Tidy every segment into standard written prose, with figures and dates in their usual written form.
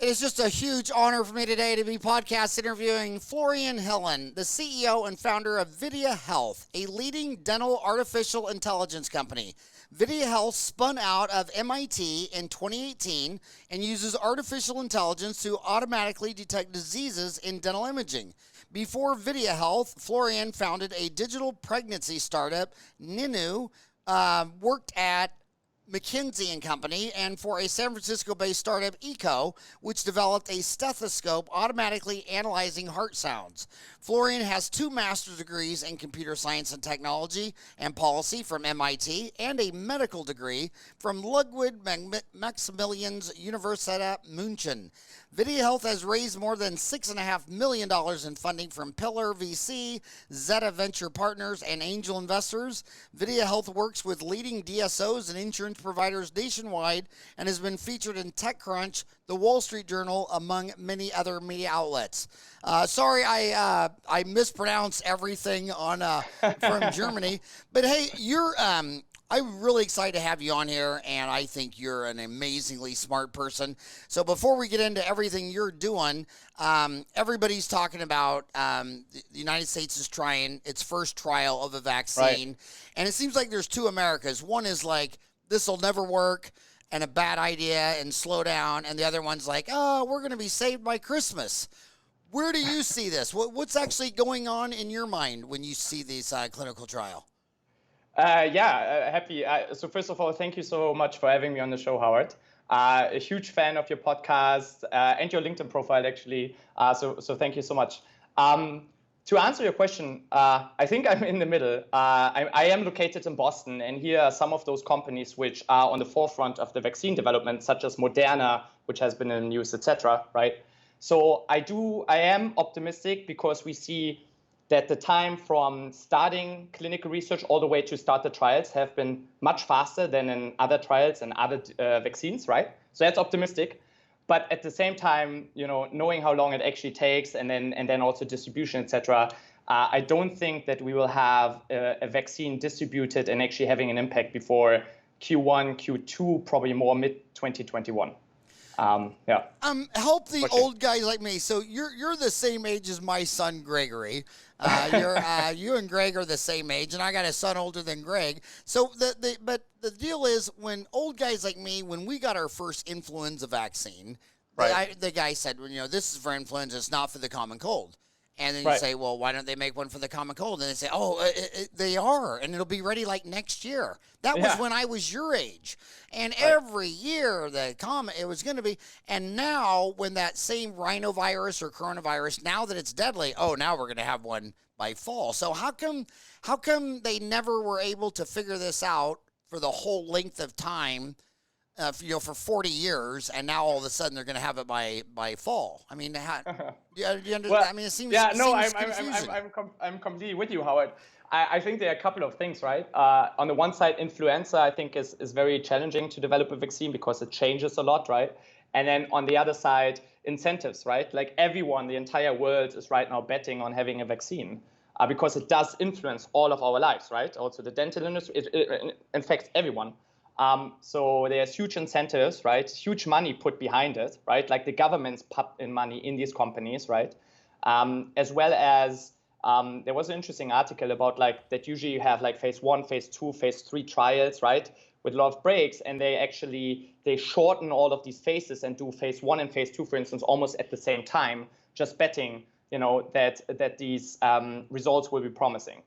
It is just a huge honor for me today to be podcast interviewing Florian Hillen, the CEO and founder of VideaHealth, a leading dental artificial intelligence company. VideaHealth spun out of MIT in 2018 and uses artificial intelligence to automatically detect diseases in dental imaging. Before VideaHealth, Florian founded a digital pregnancy startup, Ninu, worked at McKinsey and Company, and for a San Francisco-based startup, Eco, which developed a stethoscope automatically analyzing heart sounds. Florian has 2 master's degrees in computer science and technology and policy from MIT and a medical degree from Ludwig Maximilians Universität München. VideaHealth has raised more than $6.5 million in funding from Pillar VC, Zetta Venture Partners, and angel investors. VideaHealth works with leading DSOs and insurance providers nationwide and has been featured in TechCrunch, The Wall Street Journal, among many other media outlets. Sorry, I mispronounced everything on from Germany, but hey, I'm really excited to have you on here, and I think you're an amazingly smart person. So before we get into everything you're doing, everybody's talking about the United States is trying its first trial of a vaccine, right. And it seems like there's 2 Americas. One is like, this will never work and a bad idea and slow down, and the other one's like, oh, we're going to be saved by Christmas. Where do you see this? What's actually going on in your mind when you see this clinical trial? Happy. So first of all, thank you so much for having me on the show, Howard. A huge fan of your podcast and your LinkedIn profile, actually. So thank you so much. To answer your question, I think I'm in the middle. I am located in Boston, and here are some of those companies which are on the forefront of the vaccine development, such as Moderna, which has been in the news, etc. Right. So I am optimistic because we see that the time from starting clinical research all the way to start the trials have been much faster than in other trials and other vaccines, right? So that's optimistic. But at the same time, knowing how long it actually takes and then also distribution, etc., I don't think that we will have a vaccine distributed and actually having an impact before Q1, Q2, probably more mid-2021. Help the old guys like me. So you're the same age as my son Gregory. You and Greg are the same age, and I got a son older than Greg. So but the deal is, when old guys like me, when we got our first influenza vaccine, right. The guy said, this is for influenza, it's not for the common cold. And then you say, well, why don't they make one for the common cold? And they say, they are, and it'll be ready like next year. That was when I was your age. And every year it was going to be. And now when that same rhinovirus or coronavirus, now that it's deadly, now we're going to have one by fall. So how come they never were able to figure this out for the whole length of time? For 40 years, and now all of a sudden they're going to have it by fall. I mean, do you understand? Well, I mean, it seems. Yeah, it no, seems I'm completely with you, Howard. I think there are a couple of things, right? On the one side, influenza, I think, is very challenging to develop a vaccine because it changes a lot, right? And then on the other side, incentives, right? Like everyone, the entire world is right now betting on having a vaccine because it does influence all of our lives, right? Also the dental industry, it affects everyone. So there's huge incentives, right? Huge money put behind it, right? Like the governments put in money in these companies, right? As well as there was an interesting article about that usually you have phase 1, phase 2, phase 3 trials, right? With a lot of breaks, and they shorten all of these phases and do phase 1 and phase 2, for instance, almost at the same time, just betting, that these results will be promising.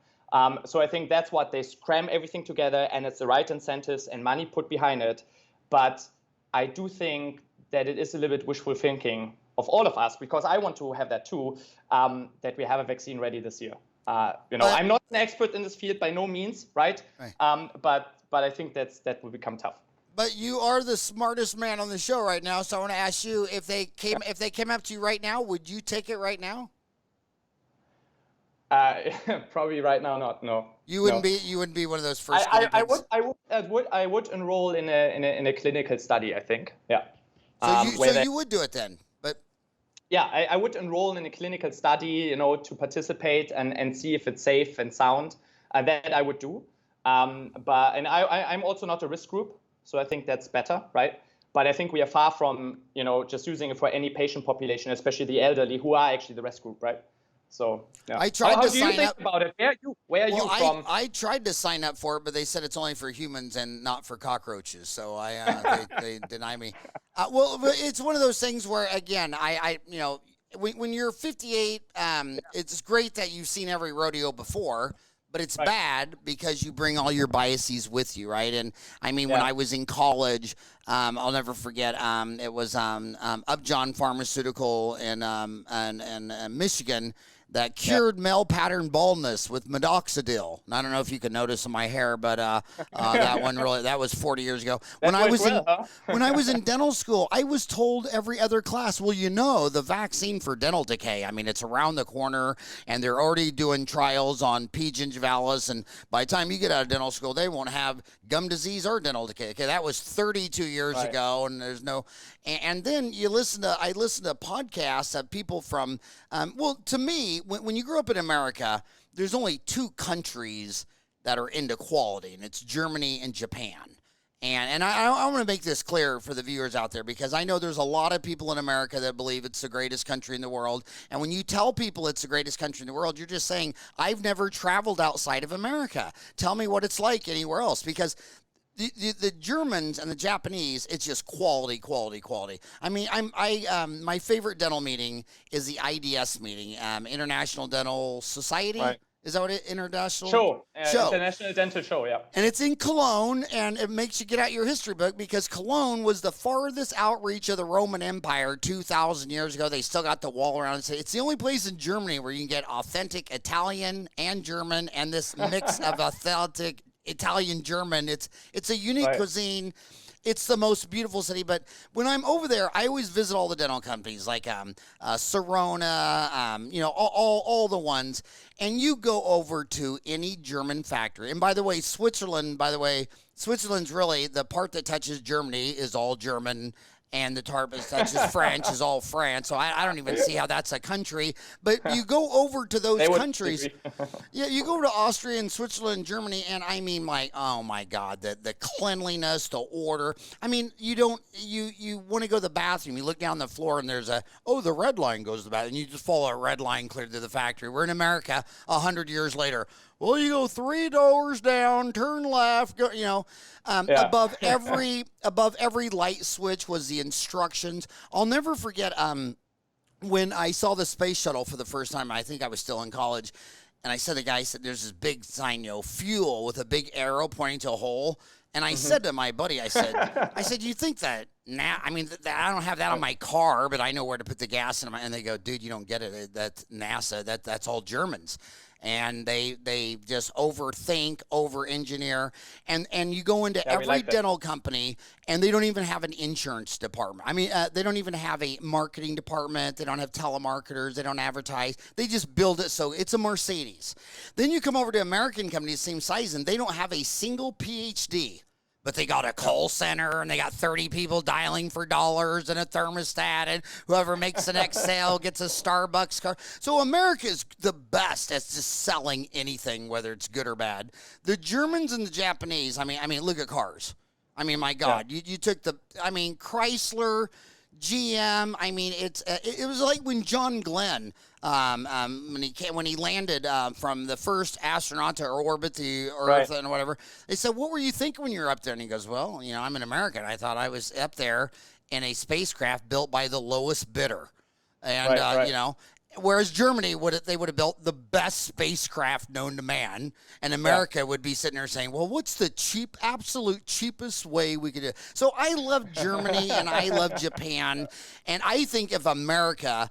So I think that's what they cram everything together, and it's the right incentives and money put behind it. But I do think that it is a little bit wishful thinking of all of us, because I want to have that too, that we have a vaccine ready this year. I'm not an expert in this field by no means, right? But I think that will become tough. But you are the smartest man on the show right now, so I want to ask you, if they came up to you right now, would you take it right now? Probably right now, not. No. You wouldn't be one of those first. I would enroll in a clinical study, I think. Yeah. So you would do it then, but. Yeah, I would enroll in a clinical study, to participate and see if it's safe and sound. That I would do. I'm also not a risk group, so I think that's better, right? But I think we are far from, just using it for any patient population, especially the elderly, who are actually the risk group, right? So, yeah. I tried how to do you sign think up about it? Where are you from? I tried to sign up for it, but they said it's only for humans and not for cockroaches. So they deny me. Well, but it's one of those things where, again, when you're 58, it's great that you've seen every rodeo before, but it's bad because you bring all your biases with you, right? And I mean, when I was in college, I'll never forget. It was Upjohn Pharmaceutical in Michigan that cured male pattern baldness with minoxidil. And I don't know if you can notice in my hair, but that was 40 years ago. When I was in dental school, I was told every other class, well, the vaccine for dental decay, I mean, it's around the corner, and they're already doing trials on P. gingivalis, and by the time you get out of dental school, they won't have gum disease or dental decay. Okay, that was 32 years ago, and there's no... And then I listen to podcasts of people from, to me, when you grew up in America, there's only two countries that are into quality, and it's Germany and Japan. And I want to make this clear for the viewers out there, because I know there's a lot of people in America that believe it's the greatest country in the world. And when you tell people it's the greatest country in the world, you're just saying, I've never traveled outside of America. Tell me what it's like anywhere else, because the Germans and the Japanese, it's just quality. I mean, my favorite dental meeting is the IDS meeting, International Dental Society. Right. Is that what international show? International Dental Show, yeah. And it's in Cologne, and it makes you get out your history book, because Cologne was the farthest outreach of the Roman Empire 2,000 years ago. They still got the wall around. It's the only place in Germany where you can get authentic Italian and German, and this mix of authentic Italian German. It's a unique cuisine. It's the most beautiful city. But when I'm over there, I always visit all the dental companies like Sirona, all the ones. And you go over to any German factory. And by the way, Switzerland's really, the part that touches Germany is all German. And the part that touches French is all France. So I don't even see how that's a country. But you go over to those countries. You go to Austria and Switzerland and Germany, and I mean, like, oh my God, the cleanliness, the order. I mean, you want to go to the bathroom. You look down the floor, and there's the red line goes to the bathroom. And you just follow a red line clear to the factory. We're in America 100 years later. Well, you go 3 doors down, turn left, go, above every light switch was the instructions. I'll never forget when I saw the space shuttle for the first time. I think I was still in college, and I said the guy said there's this big sign, fuel with a big arrow pointing to a hole. And I said to my buddy, I said, you think that now? I mean, I don't have that on my car, but I know where to put the gas in. And they go, dude, you don't get it. That's NASA. That's all Germans. And they just overthink, over-engineer. And you go into every dental company, and they don't even have an insurance department. I mean, they don't even have a marketing department. They don't have telemarketers. They don't advertise. They just build it so it's a Mercedes. Then you come over to American companies, same size, and they don't have a single PhD. But they got a call center, and they got 30 people dialing for dollars and a thermostat, and whoever makes the next sale gets a Starbucks card. So America is the best at just selling anything, whether it's good or bad. The Germans and the Japanese, I mean, look at cars. I mean, my God, you took Chrysler, GM. I mean, it was like when John Glenn, when he landed from the first astronaut to orbit the Earth and whatever. They said, "What were you thinking when you were up there?" And he goes, "Well, I'm an American. I thought I was up there in a spacecraft built by the lowest bidder." And whereas Germany they would have built the best spacecraft known to man, and America would be sitting there saying, "Well, what's the absolute cheapest way we could do it?" So I love Germany and I love Japan, and I think if America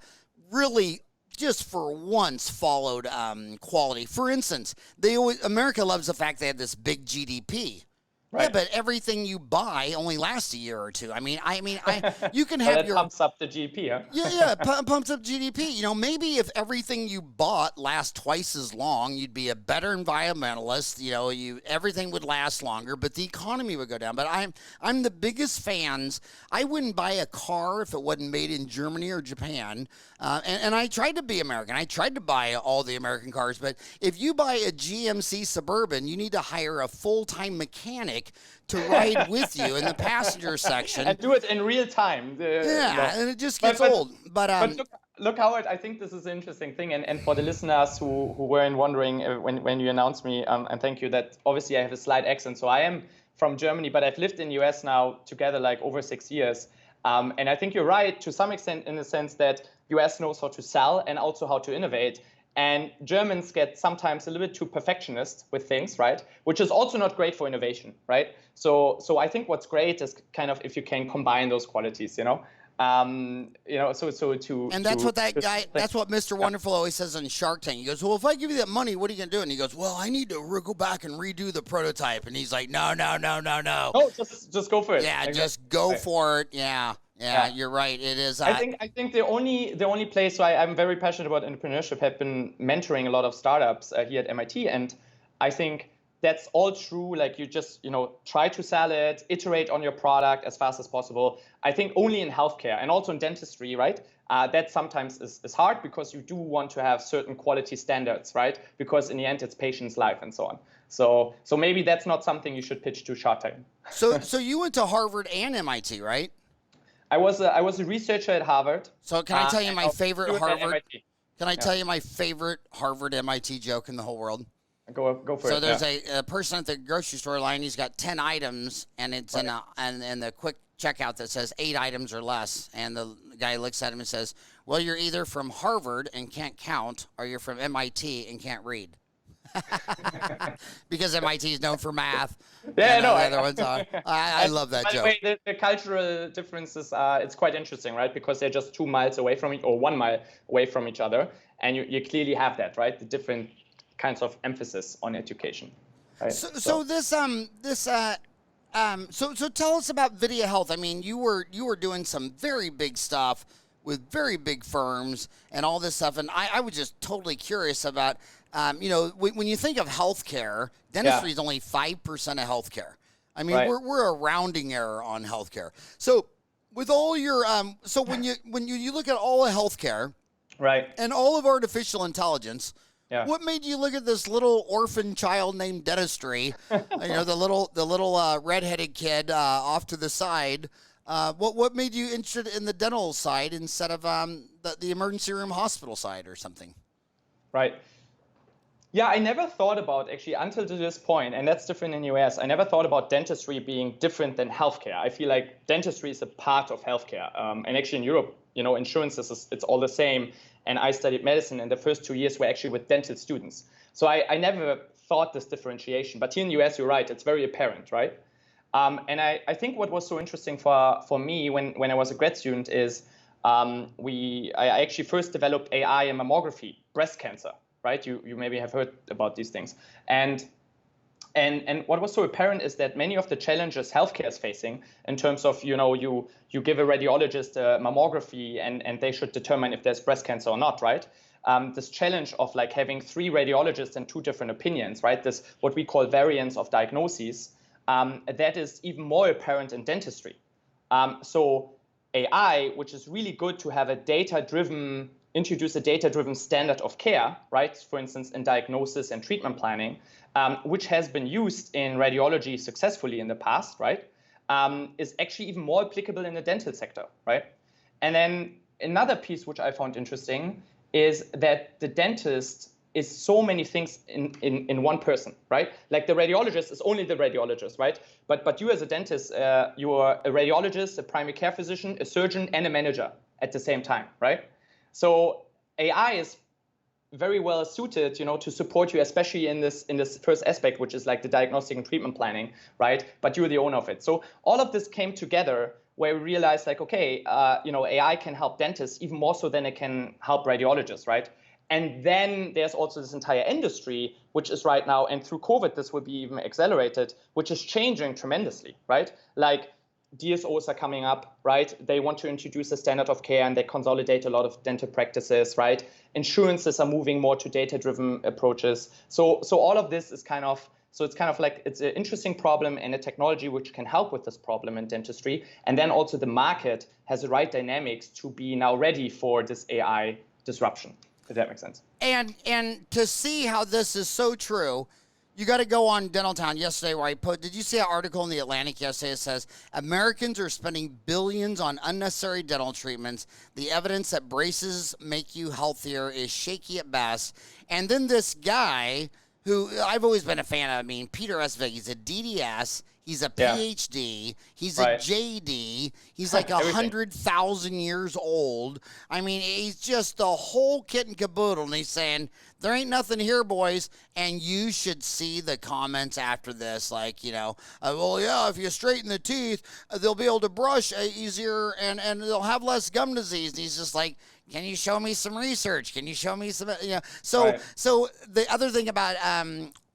really just for once followed quality. For instance, America loves the fact they have this big GDP. Right. Yeah, but everything you buy only lasts a year or two. I mean, you can have that pumps up the GDP, huh? Yeah, pumps up GDP. Maybe if everything you bought lasts twice as long, you'd be a better environmentalist. Everything would last longer, but the economy would go down. But I'm the biggest fans. I wouldn't buy a car if it wasn't made in Germany or Japan. And I tried to be American. I tried to buy all the American cars. But if you buy a GMC Suburban, you need to hire a full-time mechanic bike to ride with you in the passenger section. And do it in real time. And it just gets old. But look, Howard, I think this is an interesting thing. And for the listeners who weren't wondering when you announced me, and thank you, that obviously I have a slight accent. So I am from Germany, but I've lived in the US now together like over 6 years. And I think you're right to some extent in the sense that US knows how to sell and also how to innovate. And Germans get sometimes a little bit too perfectionist with things, right? Which is also not great for innovation, right? So I think what's great is kind of if you can combine those qualities, And that's what Mr. Wonderful always says on Shark Tank. He goes, well, if I give you that money, what are you going to do? And he goes, well, I need to go back and redo the prototype. And he's like, no. Oh, just go for it. Yeah, just go for it. Yeah, you're right. It is. I think the only place, so I'm very passionate about entrepreneurship, have been mentoring a lot of startups here at MIT. And I think that's all true. Like you just, try to sell it, iterate on your product as fast as possible. I think only in healthcare and also in dentistry, right? That sometimes is hard because you do want to have certain quality standards, right? Because in the end, it's patient's life and so on. So maybe that's not something you should pitch to Shark Tank. So you went to Harvard and MIT, right? I was a researcher at Harvard. So can I tell you my favorite Harvard? Can I tell you my favorite Harvard MIT joke in the whole world? Go for it. So there's a person at the grocery store line. He's got 10 items, and it's in the quick checkout that says 8 items or less. And the guy looks at him and says, "Well, you're either from Harvard and can't count, or you're from MIT and can't read." Because MIT is known for math. Yeah, the other ones are. I love that joke. By the way, the cultural differences it's quite interesting, right? Because they're just 2 miles away from or 1 mile away from each other, and you clearly have that, right? The different kinds of emphasis on education. Right? So tell us about VideaHealth. I mean, you were doing some very big stuff with very big firms and all this stuff, and I was just totally curious about. When you think of healthcare, dentistry is only 5% of healthcare. I mean, we're a rounding error on healthcare. So with all your so when you look at all of healthcare, right, and all of artificial intelligence. Yeah. What made you look at this little orphan child named dentistry? The little redheaded kid off to the side. What made you interested in the dental side instead of the emergency room hospital side or something? Right. Yeah, I never thought about actually until to this point, and that's different in the US. I never thought about dentistry being different than healthcare. I feel like dentistry is a part of healthcare, and actually in Europe, insurance it's all the same. And I studied medicine, and the first 2 years were actually with dental students. So I never thought this differentiation. But here in the US, you're right, it's very apparent, right? And I think what was so interesting for me when I was a grad student is I actually first developed AI in mammography, breast cancer, right? You maybe have heard about these things. And what was so apparent is that many of the challenges healthcare is facing in terms of, you give a radiologist a mammography and they should determine if there's breast cancer or not, right? This challenge of like having 3 radiologists and 2 different opinions, right? This what we call variance of diagnoses, that is even more apparent in dentistry. So AI, which is really good to have introduce a data-driven standard of care, right? For instance, in diagnosis and treatment planning, which has been used in radiology successfully in the past, right? Is actually even more applicable in the dental sector, right? And then another piece which I found interesting is that the dentist is so many things in one person, right? Like the radiologist is only the radiologist, right? But you as a dentist, you are a radiologist, a primary care physician, a surgeon, and a manager at the same time, right? So AI is very well suited, to support you, especially in this first aspect, which is like the diagnostic and treatment planning, right? But you're the owner of it. So all of this came together where we realized like, okay, AI can help dentists even more so than it can help radiologists, right? And then there's also this entire industry, which is right now, and through COVID, this will be even accelerated, which is changing tremendously, right? Like DSOs are coming up, right? They want to introduce a standard of care and they consolidate a lot of dental practices, right? Insurances are moving more to data-driven approaches. So all of this is it's an interesting problem and a technology which can help with this problem in dentistry. And then also the market has the right dynamics to be now ready for this AI disruption, if that makes sense. And to see how this is so true, You got to go on Dental Town yesterday where did you see an article in the Atlantic yesterday that says Americans are spending billions on unnecessary dental treatments. The evidence that braces make you healthier is shaky at best. And then this guy who I've always been a fan of, Peter Esvig, he's a DDS. He's a PhD. He's a JD. He's like 100,000 years old. He's just the whole kit and caboodle. And he's saying, there ain't nothing here, boys. And you should see the comments after this. Like, well, yeah, if you straighten the teeth, they'll be able to brush easier and they'll have less gum disease. And he's just like, can you show me some research? Can you show me some, So the other thing about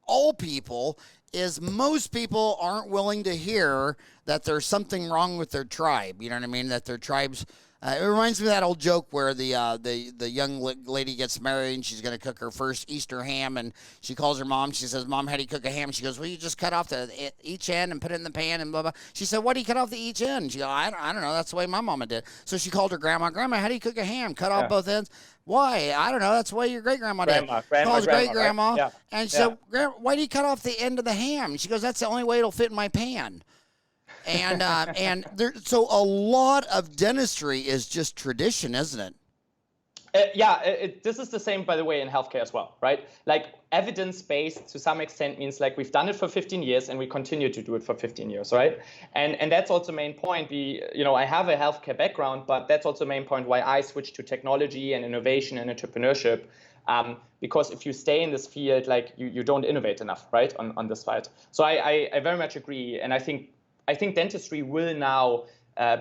all people is most people aren't willing to hear that there's something wrong with their tribe. You know what I mean? That their tribes. It reminds me of that old joke where the young lady gets married and she's going to cook her first Easter ham, and she calls her mom. She says, "Mom, how do you cook a ham?" She goes, "Well, you just cut off each end and put it in the pan and blah blah." She said, "What do you cut off the each end?" She goes, I don't know. That's the way my mama did." So she called her grandma. "Grandma, how do you cook a ham? Cut off both ends." "Why? I don't know. That's the way your great-grandma did." Calls great-grandma. Right? And she said, "Why do you cut off the end of the ham?" She goes, "That's the only way it'll fit in my pan." So a lot of dentistry is just tradition, isn't it? This is the same, by the way, in healthcare as well, right? Like evidence-based to some extent means like we've done it for 15 years and we continue to do it for 15 years, right? And that's also the main point. I have a healthcare background, but that's also the main point why I switched to technology and innovation and entrepreneurship. Because if you stay in this field, like you don't innovate enough, right, on this side. So I very much agree. And I think dentistry will now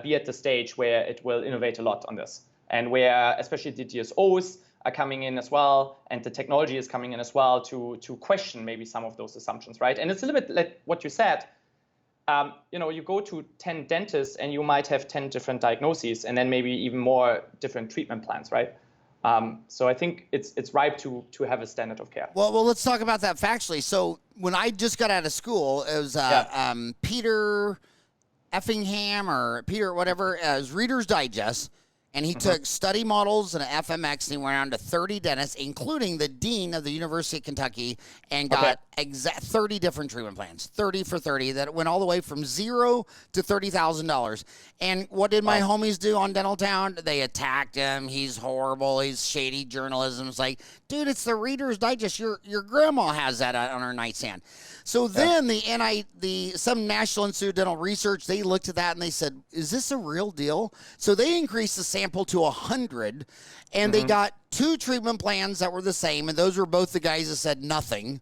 be at the stage where it will innovate a lot on this, and where especially the DSOs are coming in as well, and the technology is coming in as well to question maybe some of those assumptions, right? And it's a little bit like what you said. You go to 10 dentists and you might have 10 different diagnoses, and then maybe even more different treatment plans, right? So I think it's ripe to have a standard of care. Well, let's talk about that factually. So when I just got out of school, it was Peter Effingham or Peter whatever, as Reader's Digest, and he took study models and an FMX, and he went around to 30 dentists, including the dean of the University of Kentucky, and got 30 different treatment plans, 30 for 30, that went all the way from $0 to $30,000. And what did my homies do on Dental Town? They attacked him. He's horrible. He's shady journalism. It's like, dude, it's the Reader's Digest. Your grandma has that on her nightstand. So then some National Institute of Dental Research, they looked at that and they said, is this a real deal? So they increased the sample to 100, and they got 2 treatment plans that were the same, and those were both the guys that said nothing.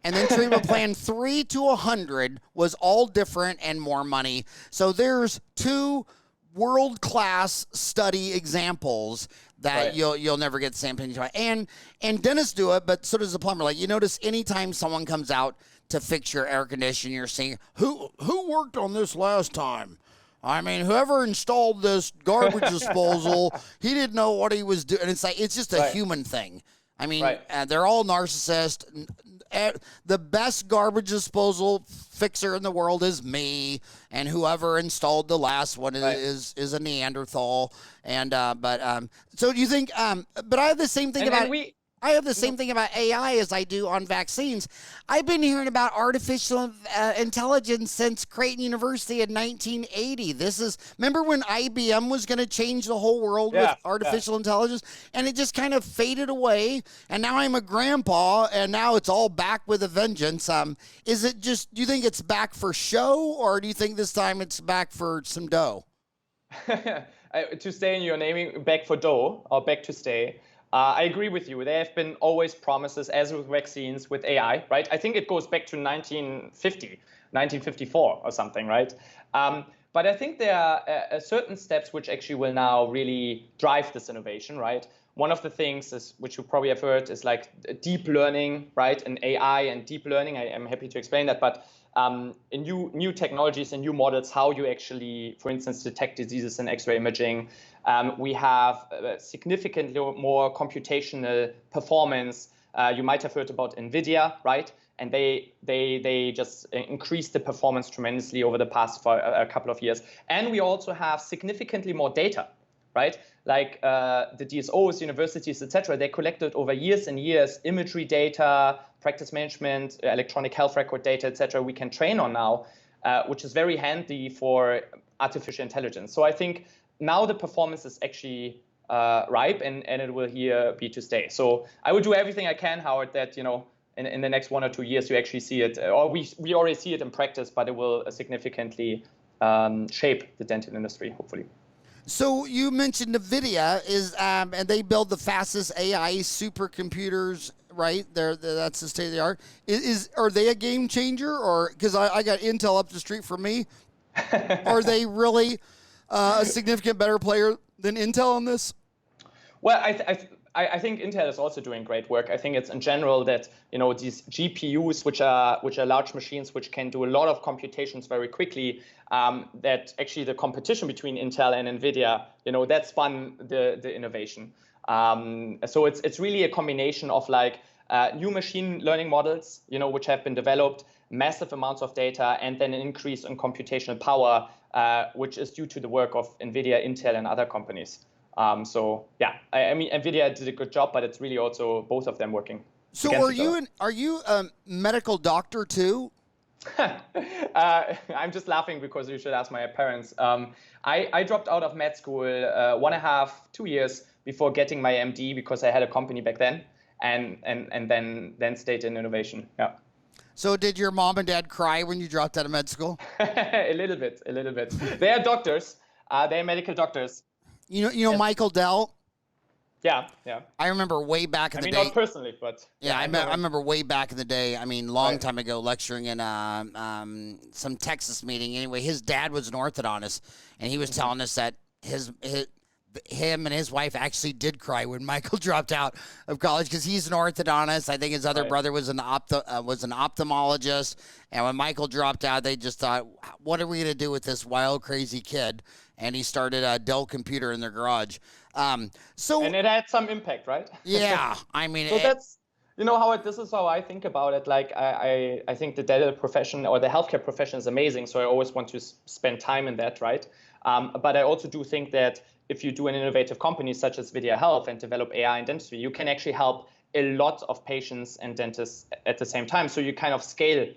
And then treatment plan 3 to 100 was all different and more money. So there's 2 world-class study examples that you'll never get the same thing. And dentists do it, but so does the plumber. Like, you notice anytime someone comes out to fix your air conditioner, you're saying, who worked on this last time? Whoever installed this garbage disposal, he didn't know what he was doing. And it's just a human thing. They're all narcissists. The best garbage disposal fixer in the world is me, and whoever installed the last one is a Neanderthal. And so do you think? But I have the same thing I have the same thing about AI as I do on vaccines. I've been hearing about artificial intelligence since Creighton University in 1980. Remember when IBM was going to change the whole world with artificial intelligence? And it just kind of faded away. And now I'm a grandpa, and now it's all back with a vengeance. Do you think it's back for show, or do you think this time it's back for some dough? To stay in your naming, back for dough, or back to stay. I agree with you. There have been always promises, as with vaccines, with AI, right? I think it goes back to 1954 or something, right? But I think there are certain steps which actually will now really drive this innovation, right? One of the things which you probably have heard is like deep learning, right? And AI and deep learning. I am happy to explain that, but in new technologies and new models, how you actually, for instance, detect diseases in X-ray imaging. We have significantly more computational performance. You might have heard about Nvidia, right? And they just increased the performance tremendously over the past a couple of years. And we also have significantly more data, right? Like the DSOs, universities, etc. They collected over years and years imagery data, practice management, electronic health record data, etc. We can train on now, which is very handy for artificial intelligence. So I think now the performance is actually ripe, and it will here be to stay. So I will do everything I can, Howard, that in the next 1 or 2 years you actually see it, or we already see it in practice, but it will significantly shape the dental industry, hopefully. So you mentioned Nvidia and they build the fastest AI supercomputers, right? That's the state of the art. Are they a game changer, or because I got Intel up the street from me? Are they really a significant better player than Intel on this? Well, I think Intel is also doing great work. I think it's in general that these GPUs, which are large machines which can do a lot of computations very quickly, that actually the competition between Intel and Nvidia, that spun the innovation. So it's really a combination of like new machine learning models, which have been developed, massive amounts of data, and then an increase in computational power, which is due to the work of Nvidia, Intel, and other companies. So yeah, I mean, Nvidia did a good job, but it's really also both of them working. So are you a medical doctor too? I'm just laughing because you should ask my parents. I dropped out of med school 1.5, 2 years before getting my MD because I had a company back then, and then stayed in innovation. Yeah. So did your mom and dad cry when you dropped out of med school? A little bit. They are doctors. They're medical doctors. Yes. Michael Dell? Yeah. I remember way back in the day. Not personally, but... Yeah, I remember way back in the day, long time ago, lecturing in some Texas meeting. Anyway, his dad was an orthodontist, and he was telling us that him and his wife actually did cry when Michael dropped out of college because he's an orthodontist. I think his other brother was an ophthalmologist, and when Michael dropped out, they just thought, what are we going to do with this wild, crazy kid? And he started a Dell computer in their garage. And it had some impact, right? Yeah, I mean... So that's, Howard, this is how I think about it. Like, I think the dental profession or the healthcare profession is amazing, so I always want to spend time in that, right? But I also do think that if you do an innovative company such as VideaHealth and develop AI in dentistry, you can actually help a lot of patients and dentists at the same time. So you kind of scale,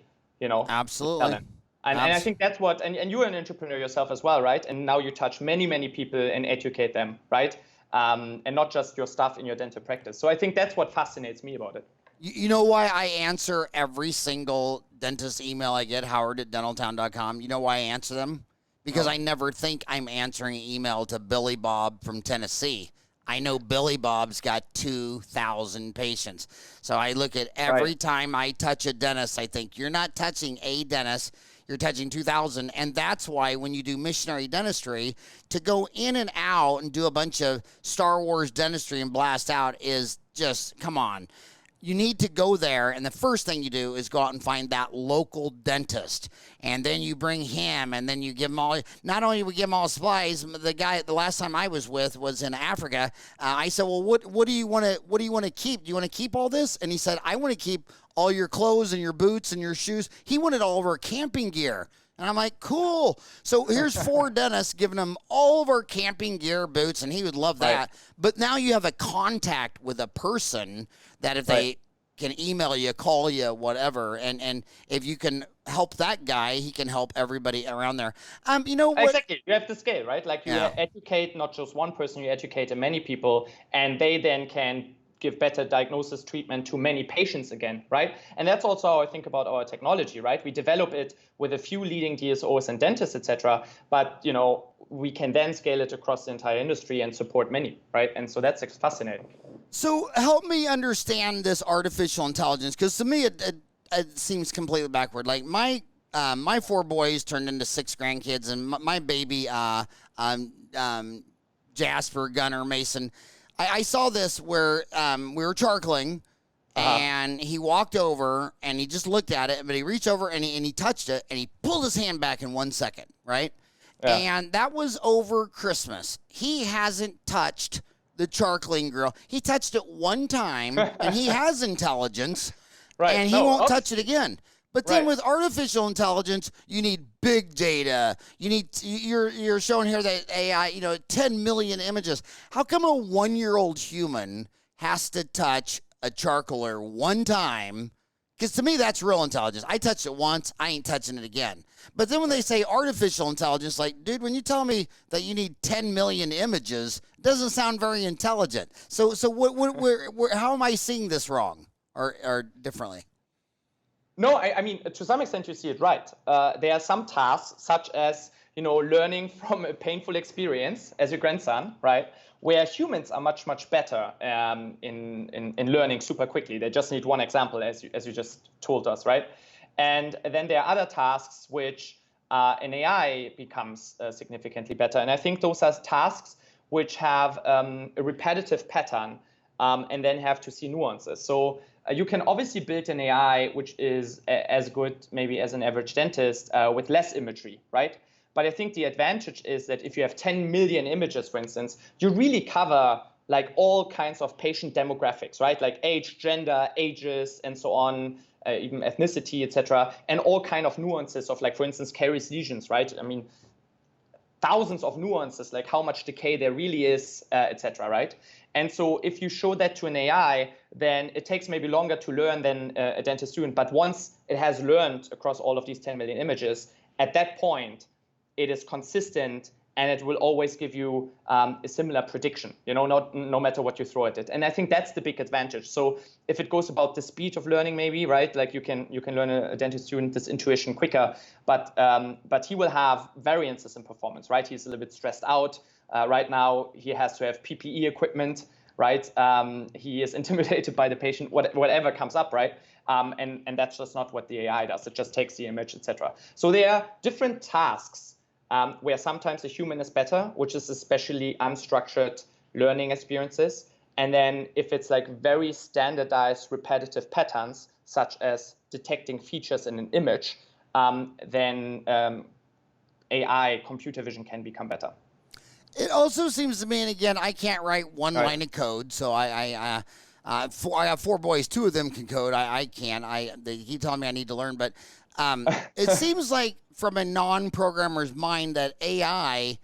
Absolutely. Talent. And I think that's what, and you're an entrepreneur yourself as well, right? And now you touch many, many people and educate them, right? And not just your stuff in your dental practice. So I think that's what fascinates me about it. You know why I answer every single dentist email I get, howard@dentaltown.com? You know why I answer them? Because I never think I'm answering an email to Billy Bob from Tennessee. I know Billy Bob's got 2,000 patients. So I look at every time I touch a dentist, I think, you're not touching a dentist, you're touching 2,000. And that's why when you do missionary dentistry, to go in and out and do a bunch of Star Wars dentistry and blast out is just, come on. You need to go there, and the first thing you do is go out and find that local dentist, and then you bring him, and then you give him all. Not only we give him all supplies. The guy the last time I was with was in Africa. I said, "Well, what do you want to? What do you want to keep? Do you want to keep all this?" And he said, "I want to keep all your clothes and your boots and your shoes." He wanted all of our camping gear. And I'm like, cool. So here's 4 dentists giving him all of our camping gear, boots, and he would love that. Right. But now you have a contact with a person that if they can email you, call you, whatever, and if you can help that guy, he can help everybody around there. You know what? Exactly. You have to scale, right? Like you educate not just one person, you educate many people, and they then can give better diagnosis treatment to many patients again, right? And that's also how I think about our technology, right? We develop it with a few leading DSOs and dentists, etc. But we can then scale it across the entire industry and support many, right? And so that's fascinating. So help me understand this artificial intelligence, because to me it seems completely backward. Like my 4 boys turned into 6 grandkids, and my baby Jasper, Gunnar, Mason. I saw this where we were charcoaling, and he walked over and he just looked at it, but he reached over and he touched it, and he pulled his hand back in 1 second, right? Yeah. And that was over Christmas. He hasn't touched the charcoaling grill. He touched it one time, and he has intelligence, and he won't touch it again. But then with artificial intelligence, you need big data. You're showing here that AI, 10 million images. How come a 1-year-old human has to touch a charcoaler one time? Because to me, that's real intelligence. I touched it once, I ain't touching it again. But then when they say artificial intelligence, like, dude, when you tell me that you need 10 million images, it doesn't sound very intelligent. So how am I seeing this wrong or differently? No, I mean, to some extent, you see it right. There are some tasks, such as, learning from a painful experience as your grandson, right? Where humans are much, much better in learning super quickly. They just need one example, as you just told us, right? And then there are other tasks which an AI becomes significantly better. And I think those are tasks which have a repetitive pattern and then have to see nuances. So you can obviously build an AI which is as good maybe as an average dentist with less imagery, right? But I think the advantage is that if you have 10 million images, for instance, you really cover like all kinds of patient demographics, right? Like age, gender, ages, and so on, even ethnicity, etc., and all kind of nuances of, like, for instance, caries lesions, right? I mean, thousands of nuances, like how much decay there really is, etc., right? And so if you show that to an AI, then it takes maybe longer to learn than a dentist student. But once it has learned across all of these 10 million images, at that point, it is consistent and it will always give you a similar prediction, no matter what you throw at it. And I think that's the big advantage. So if it goes about the speed of learning, maybe, right, like you can learn a dentist student this intuition quicker, but he will have variances in performance, right? He's a little bit stressed out. Right now, he has to have PPE equipment, right? He is intimidated by the patient, whatever comes up, right? And that's just not what the AI does. It just takes the image, etc. So there are different tasks where sometimes a human is better, which is especially unstructured learning experiences. And then if it's like very standardized repetitive patterns, such as detecting features in an image, then AI, computer vision, can become better. It also seems to me, and again, I can't write one line of code, so I have 4 boys. 2 of them can code. I can't. They keep telling me I need to learn, but it seems like from a non-programmer's mind that AI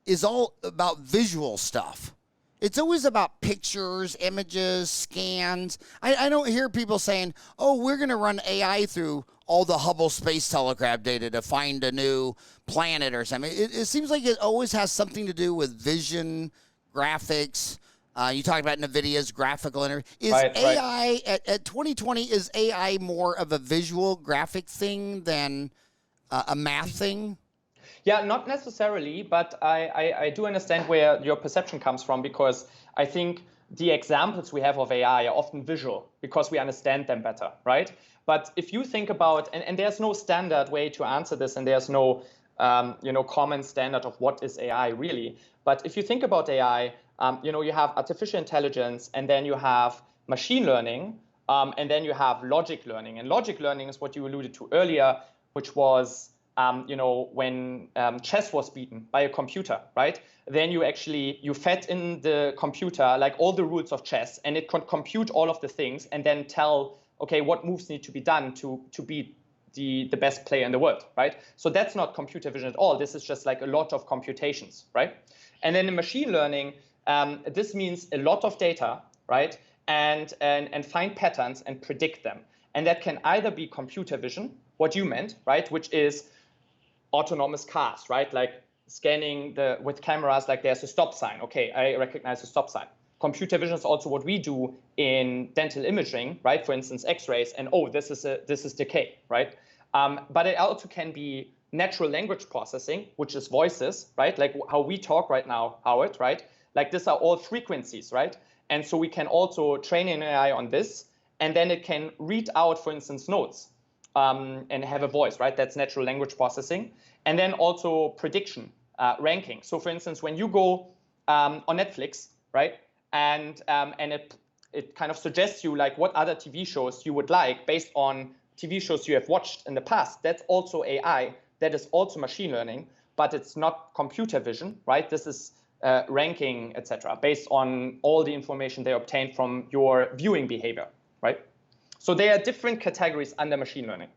is all about visual stuff. It's always about pictures, images, scans. I don't hear people saying, oh, we're going to run AI through all the Hubble Space Telescope data to find a new planet or something. It seems like it always has something to do with vision, graphics. You talked about Nvidia's graphical interface. Is AI, at 2020, is AI more of a visual graphic thing than a math thing? Yeah, not necessarily, but I do understand where your perception comes from, because I think the examples we have of AI are often visual because we understand them better, right? But if you think about, and there's no standard way to answer this, and there's no common standard of what is AI really. But if you think about AI, you have artificial intelligence, and then you have machine learning, and then you have logic learning. And logic learning is what you alluded to earlier, which was when chess was beaten by a computer, right? Then you fed in the computer like all the rules of chess, and it could compute all of the things and then tell, okay, what moves need to be done to beat the best player in the world, right? So that's not computer vision at all. This is just like a lot of computations, right? And then in machine learning, this means a lot of data, right? And find patterns and predict them. And that can either be computer vision, what you meant, right? Which is autonomous cars, right? Like scanning with cameras, like there's a stop sign. Okay, I recognize a stop sign. Computer vision is also what we do in dental imaging, right? For instance, X-rays, and this is decay, right? But it also can be natural language processing, which is voices, right? Like how we talk right now, Howard, right? Like these are all frequencies, right? And so we can also train an AI on this, and then it can read out, for instance, notes. And have a voice, right? That's natural language processing. And then also prediction, ranking. So for instance, when you go on Netflix, right? And it kind of suggests you like what other TV shows you would like based on TV shows you have watched in the past. That's also AI. That is also machine learning, but it's not computer vision, right? This is ranking, etc., based on all the information they obtained from your viewing behavior, right? So there are different categories under machine learning.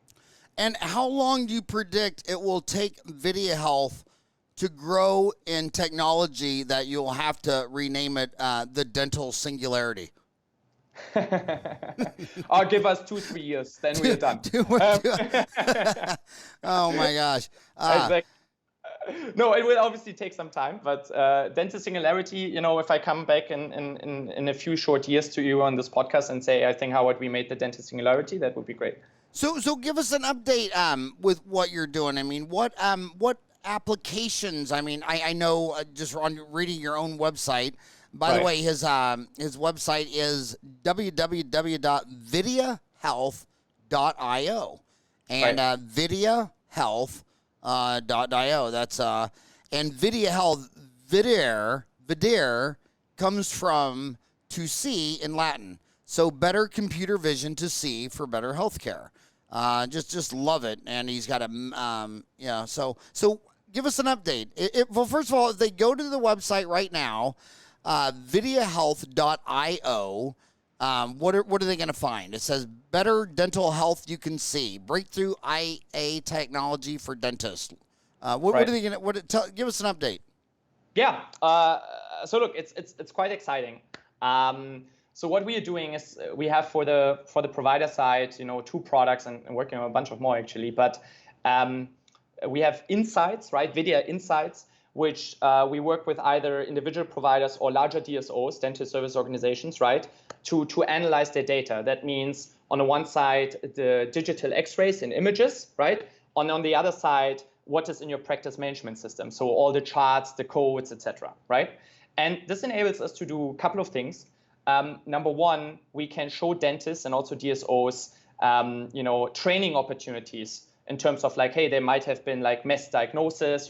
And how long do you predict it will take VideaHealth to grow in technology that you'll have to rename it the dental singularity? Or give us 2-3 years, then we're done. Oh my gosh. Exactly. No, it will obviously take some time, but dentist singularity, you know, if I come back in a few short years to you on this podcast and say, I think, Howard, we made the dentist singularity, that would be great. So give us an update with what you're doing. I mean, what applications? I mean, I know just on reading your own website. By the way, his website is www.VideaHealth.io, and VideaHealth.io. That's and VideaHealth, videre comes from to see in Latin. So better computer vision to see for better healthcare. Just love it, and he's got a So give us an update. Well, first of all, if they go to the website right now, VideaHealth.io, what are they going to find? It says better dental health you can see, breakthrough IA technology for dentists. What are they going to give us an update? Yeah. So look, it's quite exciting. So what we are doing is we have for the provider side, you know, 2 products and working on a bunch of more actually. But we have Insights, right? Videa Insights, which we work with either individual providers or larger DSOs, dental service organizations, right, to analyze their data. That means on the one side, the digital x-rays and images, right? On the other side, what is in your practice management system. So all the charts, the codes, etc., right? And this enables us to do a couple of things. Number one, we can show dentists and also DSOs, training opportunities in terms of like, hey, there might have been like misdiagnosis,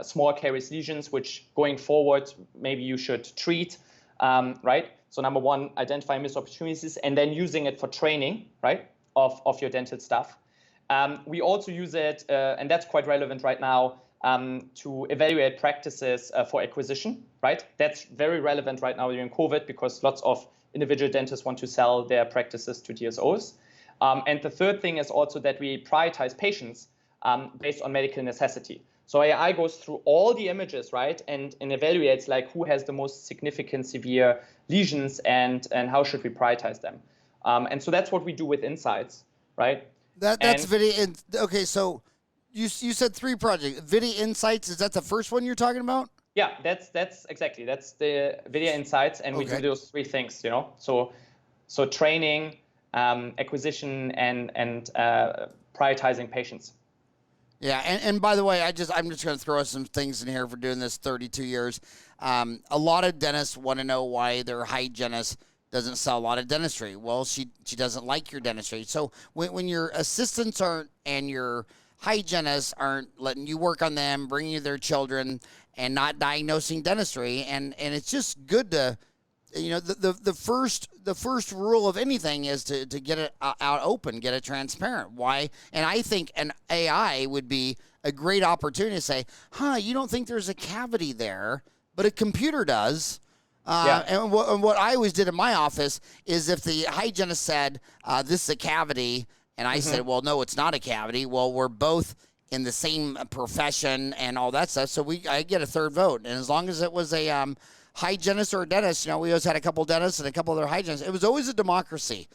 small caries lesions, which going forward, maybe you should treat, right? So number one, identify missed opportunities and then using it for training, right, of your dental staff. We also use it, and that's quite relevant right now, to evaluate practices for acquisition, right? That's very relevant right now during COVID because lots of individual dentists want to sell their practices to DSOs. And the third thing is also that we prioritize patients based on medical necessity. So AI goes through all the images, right, and evaluates like who has the most significant severe lesions and how should we prioritize them. And so that's what we do with Insights, right? That's Videa. Okay, so you said 3 projects. Videa Insights, is that the first one you're talking about? Yeah, that's exactly. That's the Videa Insights, and we do those 3 things, you know. So training, acquisition, and prioritizing patients. Yeah, and by the way, I'm just going to throw some things in here for doing this 32 years. A lot of dentists want to know why their hygienist doesn't sell a lot of dentistry. Well, she doesn't like your dentistry. So when your assistants aren't and your hygienists aren't letting you work on them, bringing you their children, and not diagnosing dentistry, and it's just good to, the first rule of anything is to get it out open, get it transparent. Why? And I think an AI would be a great opportunity to say, you don't think there's a cavity there, but a computer does. And what I always did in my office is if the hygienist said, this is a cavity, and I said, well, no, it's not a cavity. Well, we're both in the same profession and all that stuff, so I get a third vote. And as long as it was a hygienist or a dentist, we always had a couple dentists and a couple other hygienists. It was always a democracy.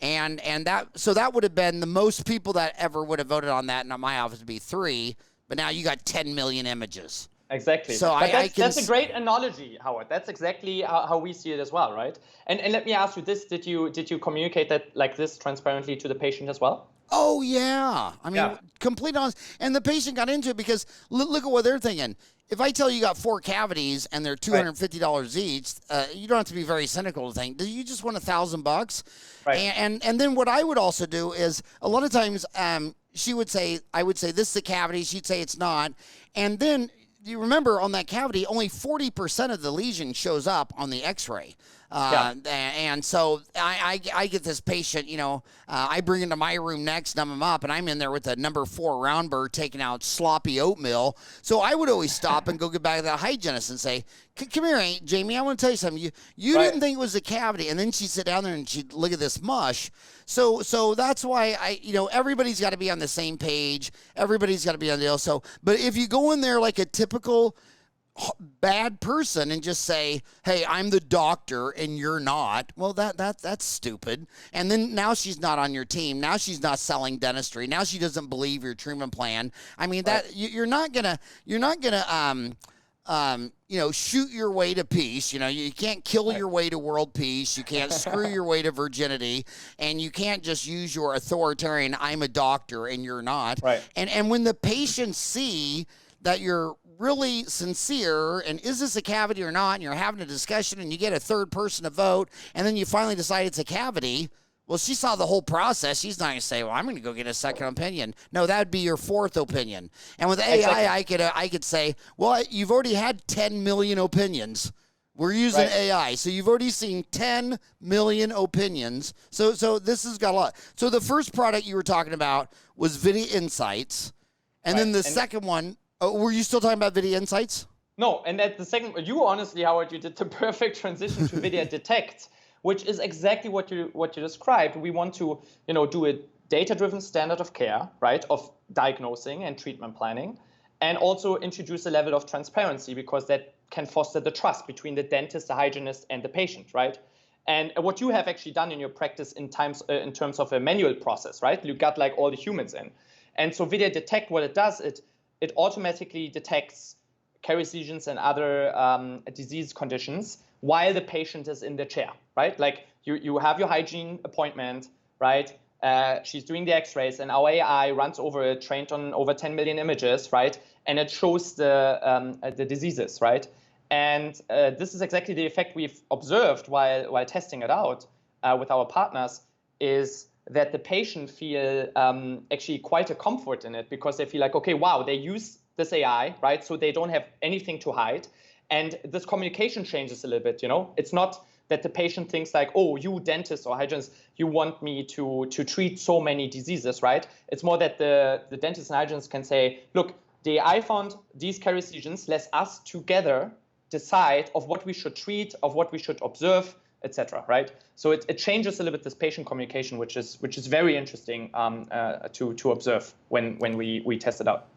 And that would have been the most people that ever would have voted on that, and in my office would be 3, but now you got 10 million images. Exactly. So that's a great analogy, Howard. That's exactly how we see it as well, right? And let me ask you this: Did you communicate that like this transparently to the patient as well? Oh yeah. I mean, complete honest. And the patient got into it because look at what they're thinking. If I tell you got 4 cavities and they're $250 each, you don't have to be very cynical to think, do you just want $1,000? Right. And then what I would also do is a lot of times I would say this is a cavity. She'd say it's not, and then. You remember on that cavity, only 40% of the lesion shows up on the x-ray. And so I get this patient, I bring him to my room next, numb him up, and I'm in there with a number 4 round burr taking out sloppy oatmeal. So I would always stop and go get back to the hygienist and say, Come here, Jamie. I want to tell you something. You didn't think it was a cavity, and then she'd sit down there and she'd look at this mush. So that's why everybody's got to be on the same page. Everybody's got to be on the deal. So, but if you go in there like a typical bad person and just say, "Hey, I'm the doctor and you're not," well, that's stupid. And then now she's not on your team. Now she's not selling dentistry. Now she doesn't believe your treatment plan. I mean, that you're not gonna shoot your way to peace. You can't kill your way to world peace. You can't screw your way to virginity, and you can't just use your authoritarian, "I'm a doctor and you're not." Right. And when the patients see that you're really sincere and is this a cavity or not, and you're having a discussion and you get a third person to vote, and then you finally decide it's a cavity, well, she saw the whole process. She's not going to say, "Well, I'm going to go get a second opinion." No, that would be your fourth opinion. And with AI, I could say, "Well, you've already had 10 million opinions. We're using AI. So you've already seen 10 million opinions. So this has got a lot." So the first product you were talking about was Video Insights. And then the second one, were you still talking about Video Insights? No, and at the second, you honestly, Howard, you did the perfect transition to Video Detect, which is exactly what you described. We want to, do a data-driven standard of care, right, of diagnosing and treatment planning, and also introduce a level of transparency because that can foster the trust between the dentist, the hygienist, and the patient, right? And what you have actually done in your practice in terms of a manual process, right? You got like all the humans in. And so Video Detect, what it does, it automatically detects caries lesions and other disease conditions while the patient is in the chair, right? Like you have your hygiene appointment, right? She's doing the x-rays and our AI runs over it, trained on over 10 million images, right? And it shows the diseases, right? And this is exactly the effect we've observed while testing it out with our partners, is that the patient feel actually quite a comfort in it because they feel like, okay, wow, they use this AI, right? So they don't have anything to hide. And this communication changes a little bit, It's not that the patient thinks like, "Oh, you dentist or hygienist, you want me to treat so many diseases," right? It's more that the dentist and hygienist can say, "Look, the AI found these caries lesions, let us together decide of what we should treat, of what we should observe, etc." Right? So it changes a little bit this patient communication, which is very interesting to observe when we test it out.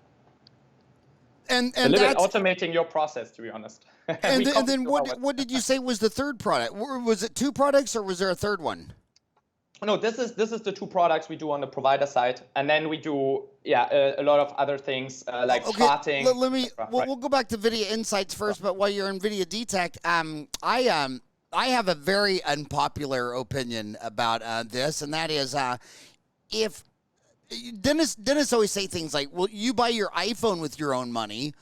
And a little bit automating your process, to be honest. And then what did you say was the third product? Was it two products or was there a third one? No, this is the two products we do on the provider side, and then we do a lot of other things like charting. We'll go back to Video Insights first, but while you're in Video Detect, I have a very unpopular opinion about this, and that is if dentists always say things like, "Well, you buy your iPhone with your own money."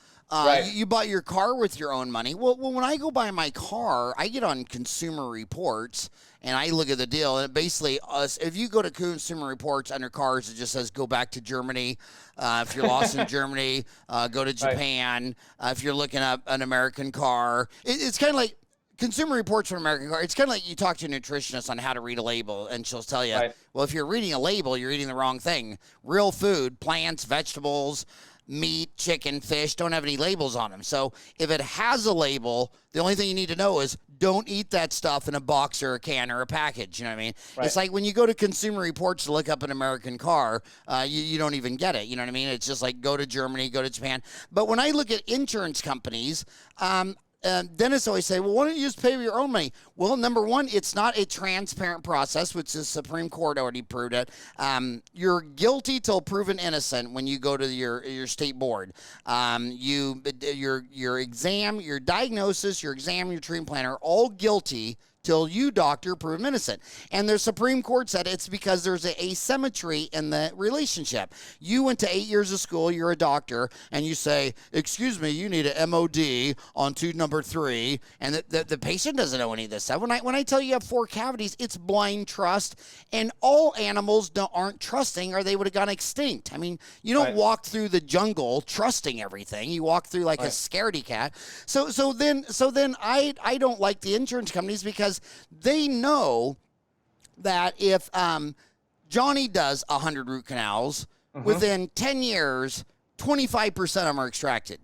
You bought your car with your own money. Well, when I go buy my car, I get on Consumer Reports and I look at the deal. And basically, if you go to Consumer Reports under cars, it just says go back to Germany. If you're lost in Germany, go to Japan. If you're looking up an American car, it's kind of like Consumer Reports for an American car. It's kind of like you talk to a nutritionist on how to read a label, and she'll tell you, well, if you're reading a label, you're eating the wrong thing. Real food, plants, vegetables, meat, chicken, fish, don't have any labels on them. So if it has a label, the only thing you need to know is don't eat that stuff in a box or a can or a package. You know what I mean? Right. It's like when you go to Consumer Reports to look up an American car, you don't even get it. You know what I mean? It's just like go to Germany, go to Japan. But when I look at insurance companies, dentists always say, well, why don't you just pay with your own money? Well, number one, it's not a transparent process, which the Supreme Court already proved it. You're guilty till proven innocent when you go to your state board. Your exam, your diagnosis, your exam, your treatment plan are all guilty till you, doctor, prove innocent. And the Supreme Court said it's because there's an asymmetry in the relationship. You went to 8 years of school, you're a doctor, and you say, excuse me, you need an MOD on tooth number 3, and the patient doesn't know any of this stuff. When I tell you have 4 cavities, it's blind trust, and all animals aren't trusting or they would have gone extinct. I mean, you don't walk through the jungle trusting everything. You walk through like a scaredy cat. So then I don't like the insurance companies because they know that if Johnny does 100 root canals, within 10 years, 25% of them are extracted.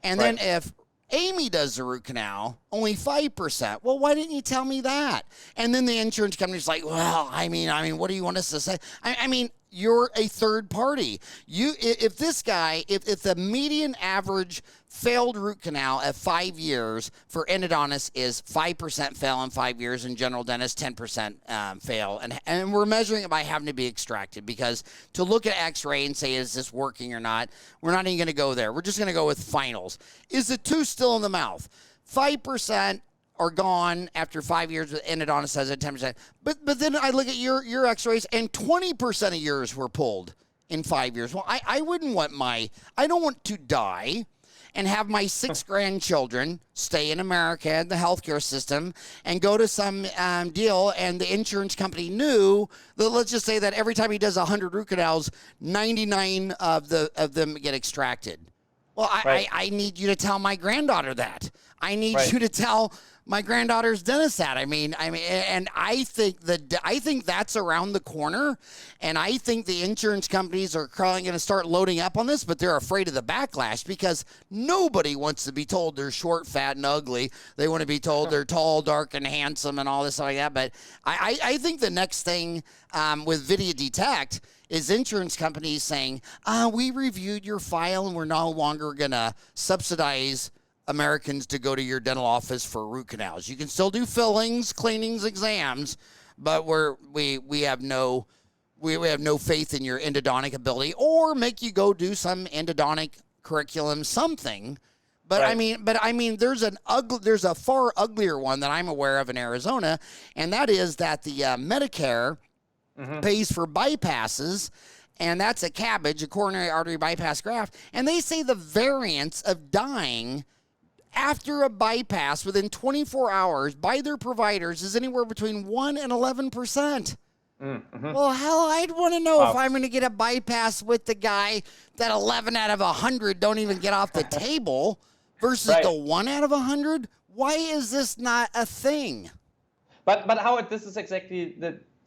And then if Amy does the root canal, only 5%. Well, why didn't you tell me that? And then the insurance company's like, well, I mean, what do you want us to say? I mean, you're a third party. If the median average failed root canal at 5 years for endodontists is 5% fail in 5 years, and general dentists 10% fail, and we're measuring it by having to be extracted, because to look at X-ray and say, is this working or not, we're not even going to go there. We're just going to go with finals. Is the tooth still in the mouth? 5% are gone after 5 years, with endodontist says at 10%. But then I look at your X-rays, and 20% of yours were pulled in 5 years. Well, I wouldn't want I don't want to die and have my 6 grandchildren stay in America in the healthcare system and go to some deal, and the insurance company knew that, let's just say that every time he does 100 root canals, 99 of them get extracted. Well, I need you to tell my granddaughter that. I need you to tell my granddaughter's dentist that. And I think that's around the corner, and I think the insurance companies are probably going to start loading up on this, but they're afraid of the backlash, because nobody wants to be told they're short, fat, and ugly. They want to be told they're tall, dark, and handsome, and all this like that. But I think the next thing with Video Detect is insurance companies saying, we reviewed your file and we're no longer going to subsidize Americans to go to your dental office for root canals. You can still do fillings, cleanings, exams, but we have no faith in your endodontic ability, or make you go do some endodontic curriculum, something. But I mean, there's a far uglier one that I'm aware of in Arizona, and that is that the Medicare pays for bypasses, and that's a CABG, a coronary artery bypass graft, and they say the variance of dying after a bypass within 24 hours by their providers is anywhere between 1 and 11%. Well, hell, I'd want to know if I'm going to get a bypass with the guy that 11 out of 100 don't even get off the table versus the 1 out of 100. Why is this not a thing? But Howard, this is exactly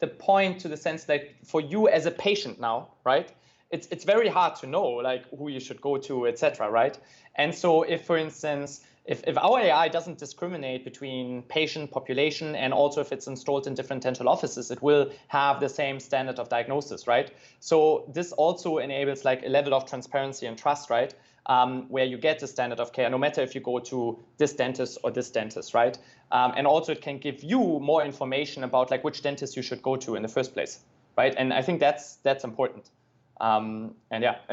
the point, to the sense that for you as a patient now, right? It's very hard to know like who you should go to, etc., right? And so if, for instance, if our AI doesn't discriminate between patient population, and also if it's installed in different dental offices, it will have the same standard of diagnosis, right? So this also enables like a level of transparency and trust, right? Where you get the standard of care, no matter if you go to this dentist or this dentist, right? And also it can give you more information about like which dentist you should go to in the first place, right? And I think that's important. And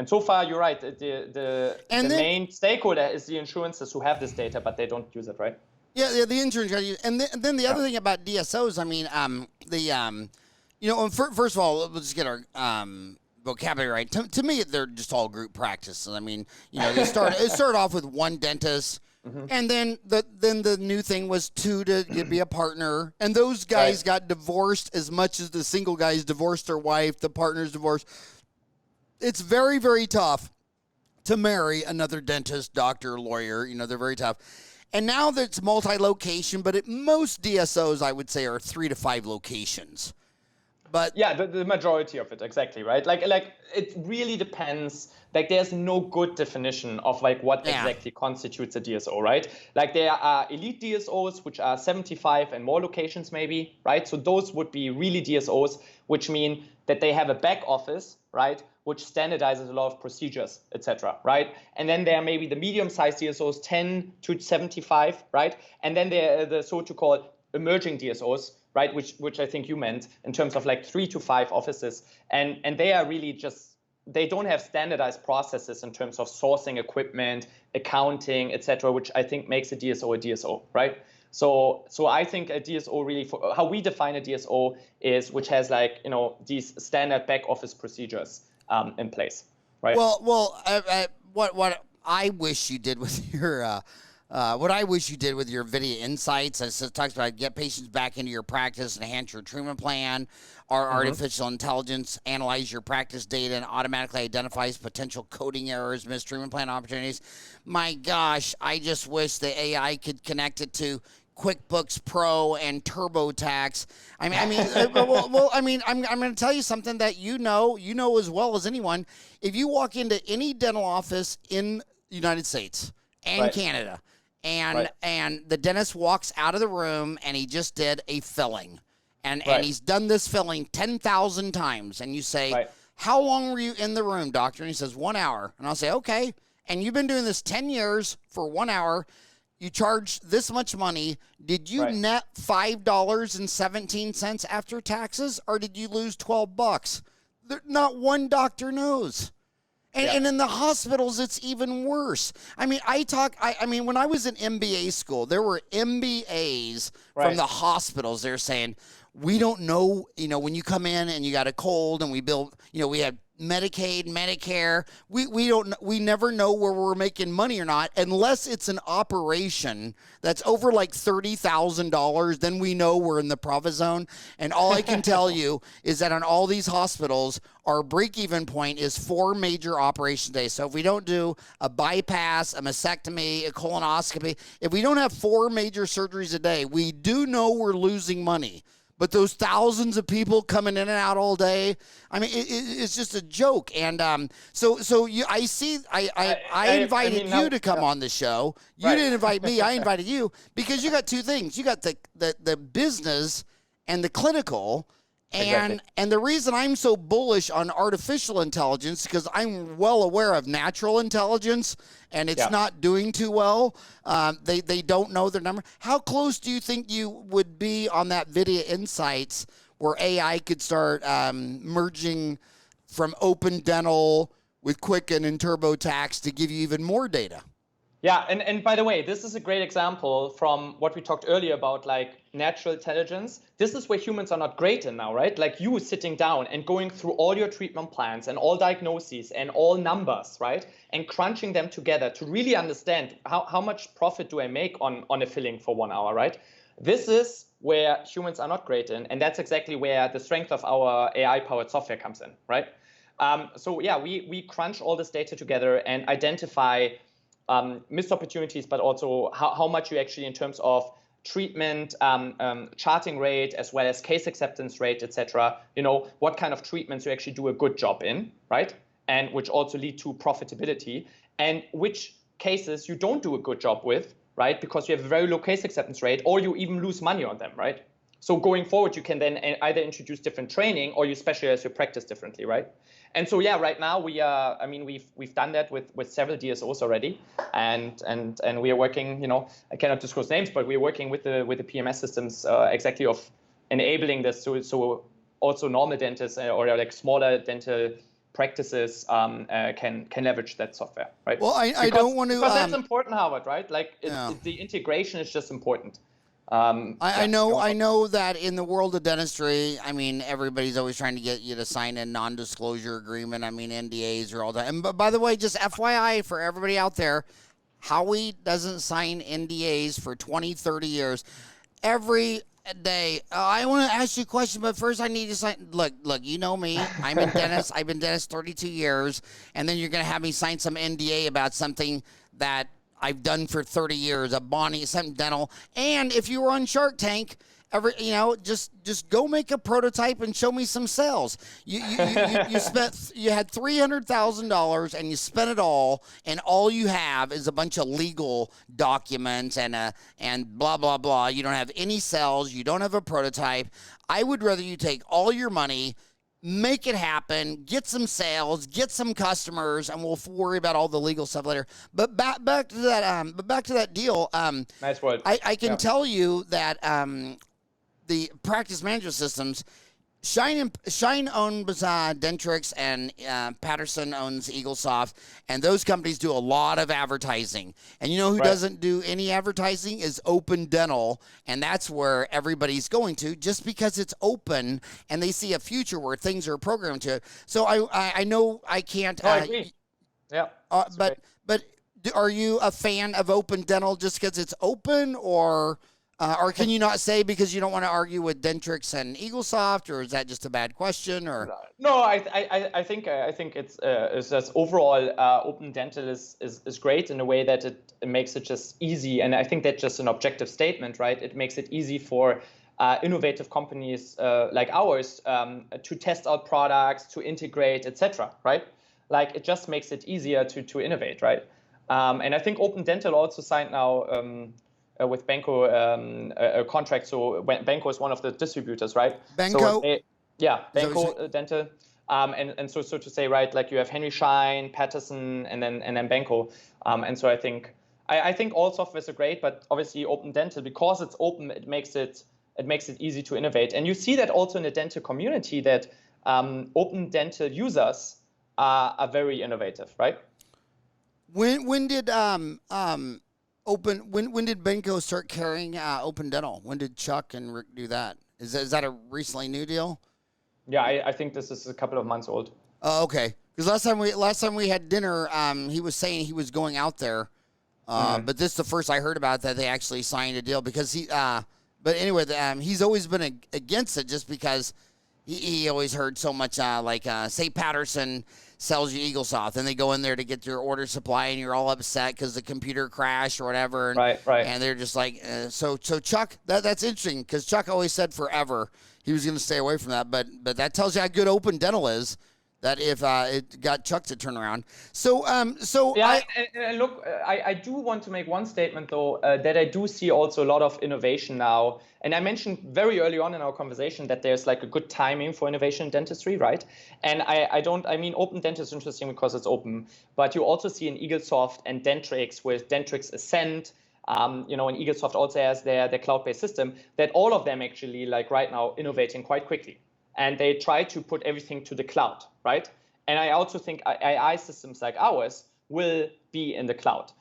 so far you're right. The main stakeholder is the insurances who have this data, but they don't use it, right? Yeah, the insurance company. And then the other thing about DSOs, I mean, first of all, let's just get our vocabulary right. To me, they're just all group practices. I mean, it started off with one dentist. And then the new thing was 2 to be a partner, and those guys got divorced as much as the single guys divorced their wife, the partner's divorced. It's very, very tough to marry another dentist, doctor, lawyer. They're very tough. And now that it's multi-location, but at most DSOs, I would say, are 3 to 5 locations. But yeah, the majority of it, exactly, right? Like it really depends. Like there's no good definition of like what exactly constitutes a DSO, right? Like there are elite DSOs, which are 75 and more locations maybe, right? So those would be really DSOs, which mean that they have a back office, right? Which standardizes a lot of procedures, etc., right? And then there are maybe the medium-sized DSOs, 10 to 75, right? And then there are the so-called emerging DSOs, right? Which I think you meant in terms of like 3 to 5 offices. And they are really they don't have standardized processes in terms of sourcing equipment, accounting, etc., which I think makes a DSO, right? So I think a DSO really, for how we define a DSO is which has like, these standard back office procedures in place, right? Well, what I wish you did with your Video Insights, as it talks about get patients back into your practice, enhance your treatment plan, our artificial intelligence analyze your practice data and automatically identifies potential coding errors, missed treatment plan opportunities. My gosh, I just wish the AI could connect it to QuickBooks Pro and TurboTax. I'm going to tell you something that you know as well as anyone. If you walk into any dental office in the United States and Canada, and the dentist walks out of the room and he just did a filling. And he's done this filling 10,000 times. And you say, how long were you in the room, doctor? And he says, 1 hour. And I'll say, okay. And you've been doing this 10 years for 1 hour. You charge this much money. Did you net $5.17 after taxes, or did you lose $12? Not one doctor knows. And in the hospitals, it's even worse. I mean, I mean, when I was in MBA school, there were MBAs from the hospitals. They're saying, we don't know, when you come in and you got a cold and we build, we have Medicaid, Medicare. We never know where we're making money or not unless it's an operation that's over like $30,000. Then we know we're in the profit zone. And all I can tell you is that on all these hospitals, our break-even point is 4 major operations a day. So if we don't do a bypass, a mastectomy, a colonoscopy, if we don't have 4 major surgeries a day, we do know we're losing money. But those thousands of people coming in and out all day, I mean, it's just a joke. And I invited you to come on the show. You didn't invite me. I invited you because you got 2 things. You got the business and the clinical. And the reason I'm so bullish on artificial intelligence, because I'm well aware of natural intelligence, and it's not doing too well. They don't know their number. How close do you think you would be on that Videa Insights where AI could start merging from Open Dental with Quicken and TurboTax to give you even more data? Yeah, and by the way, this is a great example from what we talked earlier about, like natural intelligence. This is where humans are not great in now, right? Like you sitting down and going through all your treatment plans and all diagnoses and all numbers, right? And crunching them together to really understand how much profit do I make on a filling for 1 hour, right? This is where humans are not great in, and that's exactly where the strength of our AI-powered software comes in, right? So yeah, we crunch all this data together and identify missed opportunities, but also how much you actually, in terms of treatment, charting rate, as well as case acceptance rate, etc. What kind of treatments you actually do a good job in, right? And which also lead to profitability, and which cases you don't do a good job with, right? Because you have a very low case acceptance rate, or you even lose money on them, right? So going forward, you can then either introduce different training or you specialize your practice differently, right? And so yeah, right now we've done that with several DSOs already, and we are working. I cannot disclose names, but we are working with the PMS systems exactly of enabling this, so also normal dentists or like smaller dental practices can leverage that software, right? Well, I don't want to because that's important, Howard, right? Like the integration is just important. I know that in the world of dentistry, I mean, everybody's always trying to get you to sign a non-disclosure agreement. I mean, NDAs are all that. And by the way, just FYI for everybody out there, Howie doesn't sign NDAs for 20, 30 years. Every day, I want to ask you a question, but first I need to sign. Look, you know me. I'm a dentist. I've been dentist 32 years. And then you're going to have me sign some NDA about something that I've done for 30 years, a Bonnie, something dental. And if you were on Shark Tank, just go make a prototype and show me some sales. You had $300,000 and you spent it all, and all you have is a bunch of legal documents and blah blah blah. You don't have any sales. You don't have a prototype. I would rather you take all your money, make it happen, get some sales, get some customers, and we'll worry about all the legal stuff later. But back to that deal. Nice word. I can tell you that the practice management systems, Shine owns Dentrix, and Patterson owns Eaglesoft, and those companies do a lot of advertising. And you know who doesn't do any advertising is Open Dental, and that's where everybody's going to, just because it's open and they see a future where things are programmed to it. So I know I can't. I agree. Yeah. But are you a fan of Open Dental just because it's open, or can you not say because you don't want to argue with Dentrix and Eaglesoft, or is that just a bad question? Or no, I think it's just overall Open Dental is great in a way that it makes it just easy, and I think that's just an objective statement, right? It makes it easy for innovative companies like ours to test out products, to integrate, etc. Right? Like it just makes it easier to innovate, right? And I think Open Dental also signed now with Benko a contract. So Benko is one of the distributors, right? Benko? So Benko Dental. And so to say, right, like you have Henry Schein, Patterson, and then Benko. And so I think all softwares are great, but obviously Open Dental, because it's open, it makes it easy to innovate. And you see that also in the dental community, that Open Dental users are very innovative, right? When did when did Benko start carrying Open Dental? When did Chuck and Rick do that? Is that a recently new deal? Yeah, I think this is a couple of months old. Oh, okay. Because last time we had dinner, he was saying he was going out there, but this is the first I heard about that they actually signed a deal, because he. But anyway, he's always been against it, just because he always heard so much say Patterson sells you EagleSoft, and they go in there to get your order supply, and you're all upset because the computer crashed or whatever. And, right. And they're just like, so Chuck, that's interesting, because Chuck always said forever he was going to stay away from that. But that tells you how good Open Dental is, that if it got Chuck to turn around. So yeah, and look, I do want to make one statement though, that I do see also a lot of innovation now. And I mentioned very early on in our conversation that there's like a good timing for innovation in dentistry, right? And I mean, Open Dental is interesting because it's open, but you also see in EagleSoft and Dentrix with Dentrix Ascent, and EagleSoft also has their cloud-based system, that all of them actually, like right now, innovating quite quickly. And they try to put everything to the cloud, right? And I also think AI systems like ours will be in the cloud.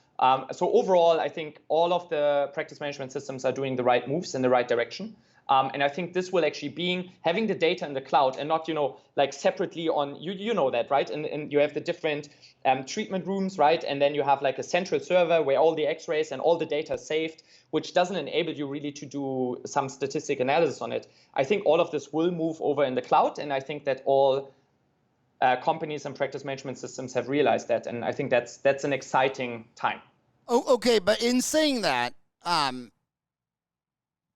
So overall, I think all of the practice management systems are doing the right moves in the right direction. And I think this will actually having the data in the cloud and not, like separately on, you know that, right? And you have the different treatment rooms, right? And then you have like a central server where all the x-rays and all the data is saved, which doesn't enable you really to do some statistic analysis on it. I think all of this will move over in the cloud. And I think that all companies and practice management systems have realized that. And I think that's an exciting time. Oh, okay. But in saying that,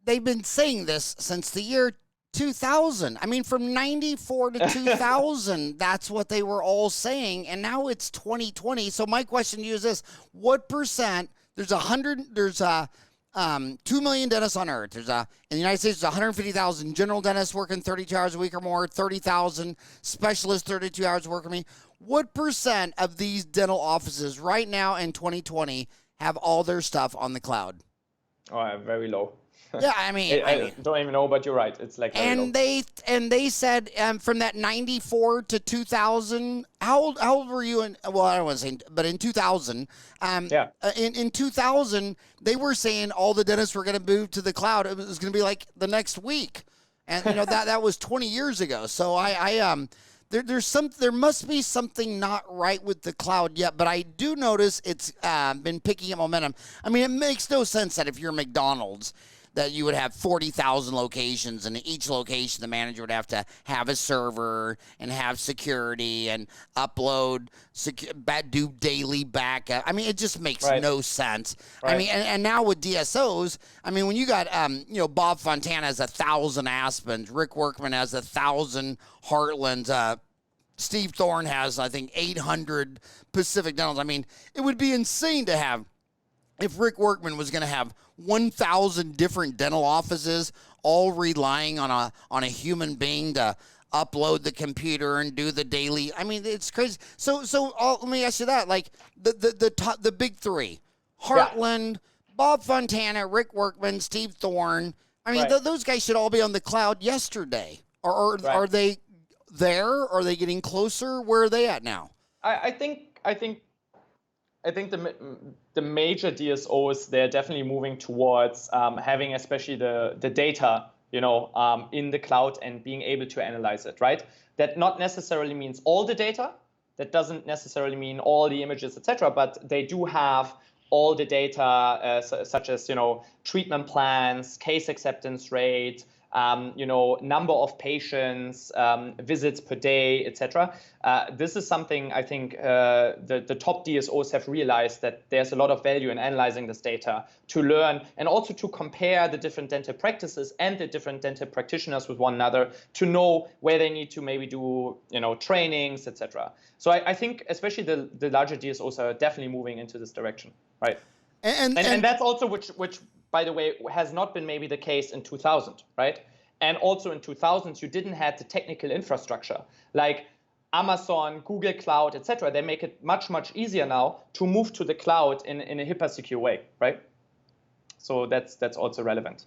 they've been saying this since the year 2000. I mean, from 94 to 2000, that's what they were all saying. And now it's 2020. So my question to you is this: what percent? There's 2 million dentists on Earth. In the United States, there's 150,000 general dentists working 32 hours a week or more, 30,000 specialists 32 hours a week or more. What percent of these dental offices right now in 2020 have all their stuff on the cloud? Oh, very low. Yeah, I mean, I don't even know, but you're right. It's like very low. They said from that 94 to 2000. How old were you in? Well, I don't want to say, but in 2000. In 2000, they were saying all the dentists were going to move to the cloud. It was going to be like the next week, and that was 20 years ago. So there must be something not right with the cloud yet, but I do notice it's been picking up momentum. I mean, it makes no sense that if you're McDonald's, that you would have 40,000 locations, and in each location the manager would have to have a server and have security and upload, do daily backup. I mean, it just makes no sense. Right. I mean, and now with DSOs, I mean, when you got, Bob Fontana has 1,000 Aspens, Rick Workman has 1,000 Heartlands, Steve Thorne has, I think, 800 Pacific Dentals. I mean, it would be insane to have, if Rick Workman was going to have 1,000 different dental offices, all relying on a human being to upload the computer and do the daily. I mean, it's crazy. So let me ask you that: like the big three, Heartland, Bob Fontana, Rick Workman, Steve Thorne. I mean, those guys should all be on the cloud yesterday. Or are they there? Are they getting closer? Where are they at now? I think the major DSOs, they're definitely moving towards having especially the data, in the cloud and being able to analyze it, right? That not necessarily means all the data. That doesn't necessarily mean all the images, etc. But they do have all the data, such as treatment plans, case acceptance rate, number of patients, visits per day, etc. This is something I think the top DSOs have realized, that there's a lot of value in analyzing this data to learn and also to compare the different dental practices and the different dental practitioners with one another to know where they need to maybe do trainings, etc. So I think especially the larger DSOs are definitely moving into this direction, right? And that's also which by the way has not been maybe the case in 2000, right? And also in 2000s you didn't have the technical infrastructure like Amazon, Google Cloud, etc. They make it much easier now to move to the cloud in a HIPAA secure way, right? So that's also relevant.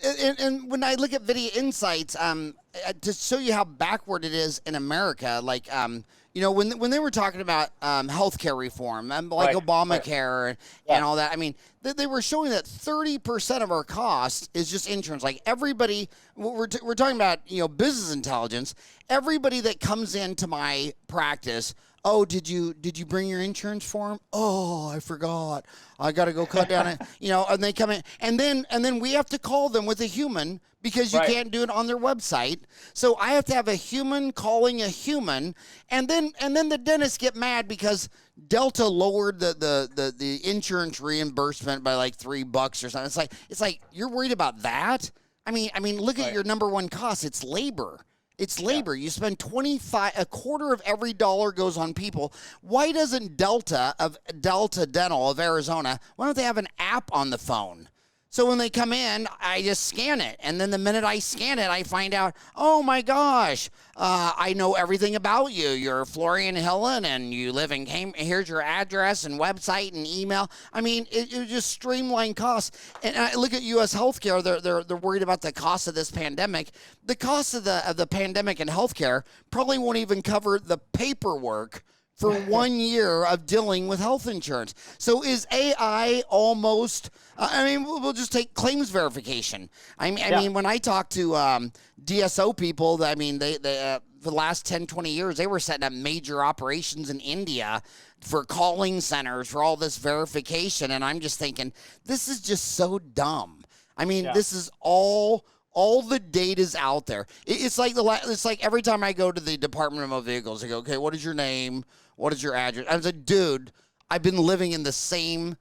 And when I look at Video Insights, to show you how backward it is in America, like when they were talking about healthcare reform, like Obamacare and all that, I mean, they were showing that 30% of our cost is just insurance. Like everybody, we're talking about business intelligence. Everybody that comes into my practice. Oh, did you bring your insurance form? Oh, I forgot. I got to go cut down it. And they come in, and then we have to call them with a human because you can't do it on their website. So I have to have a human calling a human, and then the dentists get mad because Delta lowered the insurance reimbursement by like $3 or something. It's like you're worried about that. I mean, look at your number one cost. It's labor. It's labor. You spend a quarter of every dollar goes on people. Why doesn't Delta Dental of Arizona, why don't they have an app on the phone? So when they come in, I just scan it. And then the minute I scan it, I find out, oh my gosh, I know everything about you. You're Florian Hillen and you live in Cambridge. Here's your address and website and email. I mean, it just streamlined costs. And I look at U.S. healthcare. They're worried about the cost of this pandemic. The cost of the pandemic and healthcare probably won't even cover the paperwork for 1 year of dealing with health insurance. So is AI almost, we'll just take claims verification. I mean, when I talk to DSO people, they for the last 10, 20 years, they were setting up major operations in India for calling centers, for all this verification. And I'm just thinking, this is just so dumb. I mean, this is all the data's out there. It's like every time I go to the Department of Motor Vehicles, I go, okay, what is your name? What is your address? I was like, dude, I've been living in the same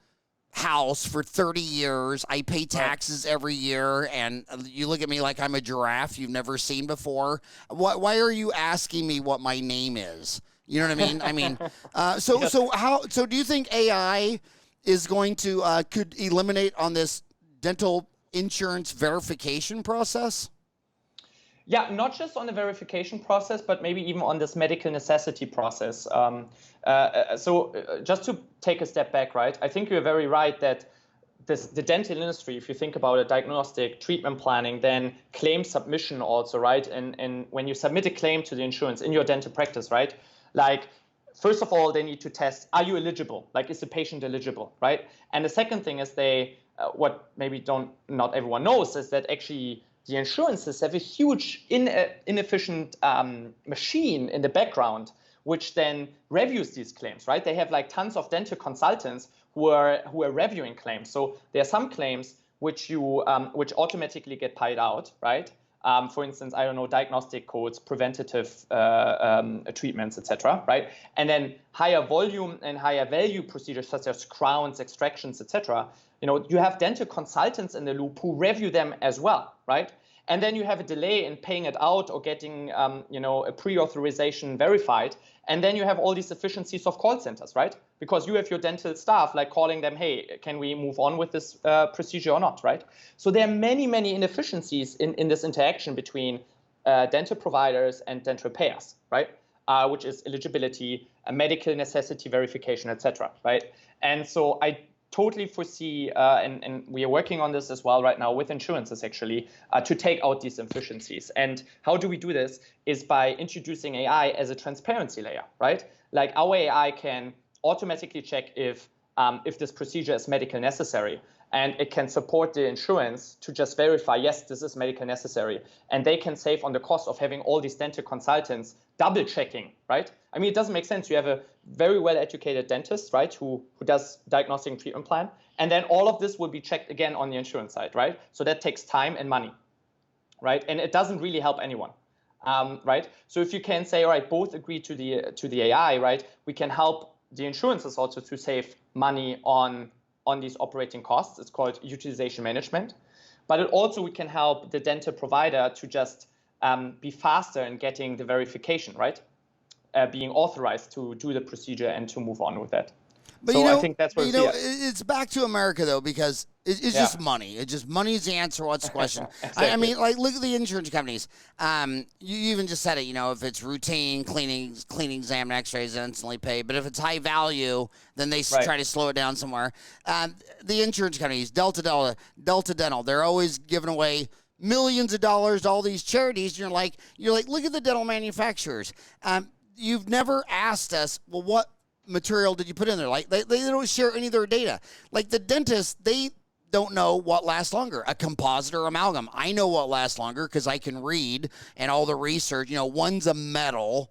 house for 30 years. I pay taxes every year, and you look at me like I'm a giraffe you've never seen before. Why are you asking me what my name is? You know what I mean? So do you think AI is going to could eliminate on this dental insurance verification process? Yeah, not just on the verification process, but maybe even on this medical necessity process. So just to take a step back, right? I think you're very right that the dental industry, if you think about a diagnostic treatment planning, then claim submission also, right? And when you submit a claim to the insurance in your dental practice, right? Like, first of all, they need to test, are you eligible? Like, is the patient eligible, right? And the second thing is what maybe not everyone knows is that actually the insurances have a huge inefficient machine in the background, which then reviews these claims, right? They have like tons of dental consultants who are reviewing claims. So there are some claims which automatically get paid out, right? For instance, I don't know, diagnostic codes, preventative treatments, etc., right? And then higher volume and higher value procedures such as crowns, extractions, etc. You have dental consultants in the loop who review them as well, right? And then you have a delay in paying it out or getting, a pre-authorization verified. And then you have all these efficiencies of call centers, right? Because you have your dental staff like calling them, hey, can we move on with this procedure or not, right? So there are many, many inefficiencies in this interaction between dental providers and dental payers, right? Which is eligibility, medical necessity verification, etc., right? And so I totally foresee, and we are working on this as well right now with insurances actually, to take out these inefficiencies. And how do we do this is by introducing AI as a transparency layer, right? Like our AI can automatically check if this procedure is medically necessary, and it can support the insurance to just verify, yes, this is medically necessary. And they can save on the cost of having all these dental consultants double checking, right? I mean, it doesn't make sense. You have a very well-educated dentist, right, who does diagnostic and treatment plan. And then all of this will be checked again on the insurance side, right? So that takes time and money. right? And it doesn't really help anyone, right? So if you can say, all right, both agree to the AI, right? We can help the insurances also to save money on these operating costs. It's called utilization management. But it also, we can help the dental provider to just be faster in getting the verification, right? Being authorized to do the procedure and to move on with that. But so I think that's where it's back to America though, because it's just money. It's just money is the answer. What's the question? Exactly. I mean, like, look at the insurance companies. You even just said it. If it's routine cleaning exam and X-rays, instantly paid. But if it's high value, then they try to slow it down somewhere. The insurance companies, Delta Dental, they're always giving away millions of dollars to all these charities. You're like, look at the dental manufacturers. You've never asked us, well, what material did you put in there? Like, they don't share any of their data. Like the dentists, they don't know what lasts longer, a composite or amalgam. I know what lasts longer because I can read and all the research. One's a metal,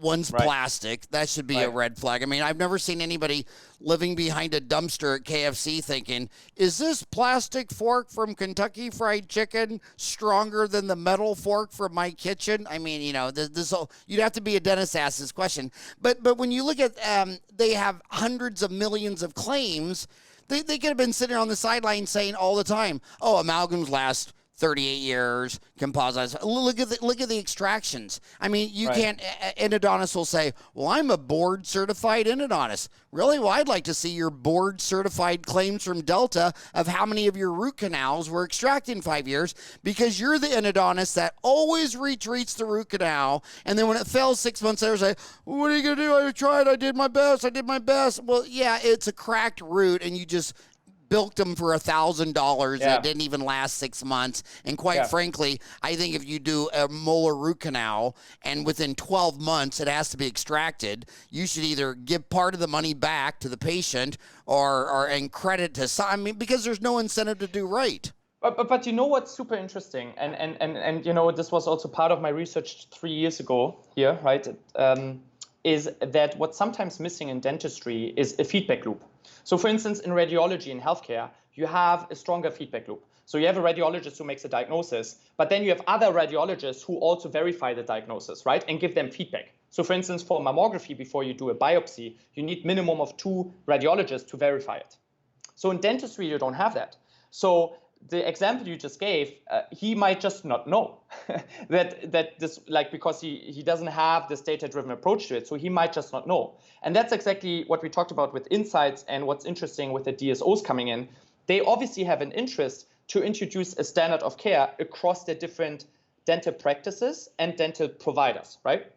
one's plastic. That should be a red flag. I mean, I've never seen anybody living behind a dumpster at KFC thinking, is this plastic fork from Kentucky Fried Chicken stronger than the metal fork from my kitchen? I mean, you'd have to be a dentist to ask this question. But when you look at, they have hundreds of millions of claims. They could have been sitting on the sideline saying all the time, oh, amalgams last 38 years, composites. Look at the extractions. I mean, you can't, endodontist will say, well, I'm a board certified endodontist. Really? Well, I'd like to see your board certified claims from Delta of how many of your root canals were extracted in 5 years, because you're the endodontist that always retreats the root canal. And then when it fails 6 months later, say, what are you going to do? I tried. I did my best. Well, yeah, it's a cracked root and you just bilked them for $1,000 that didn't even last 6 months. And quite frankly, I think if you do a molar root canal and within 12 months it has to be extracted, you should either give part of the money back to the patient or and credit to some. I mean, because there's no incentive to do right. But what's super interesting, and this was also part of my research 3 years ago here, right? Is that what's sometimes missing in dentistry is a feedback loop. So for instance, in radiology and healthcare, you have a stronger feedback loop. So you have a radiologist who makes a diagnosis, but then you have other radiologists who also verify the diagnosis, right? And give them feedback. So for instance, for mammography, before you do a biopsy, you need minimum of 2 radiologists to verify it. So in dentistry, you don't have that. So the example you just gave, he might just not know that this, because he doesn't have this data-driven approach to it, so he might just not know. And that's exactly what we talked about with insights, and what's interesting with the DSOs coming in. They obviously have an interest to introduce a standard of care across the different dental practices and dental providers, right?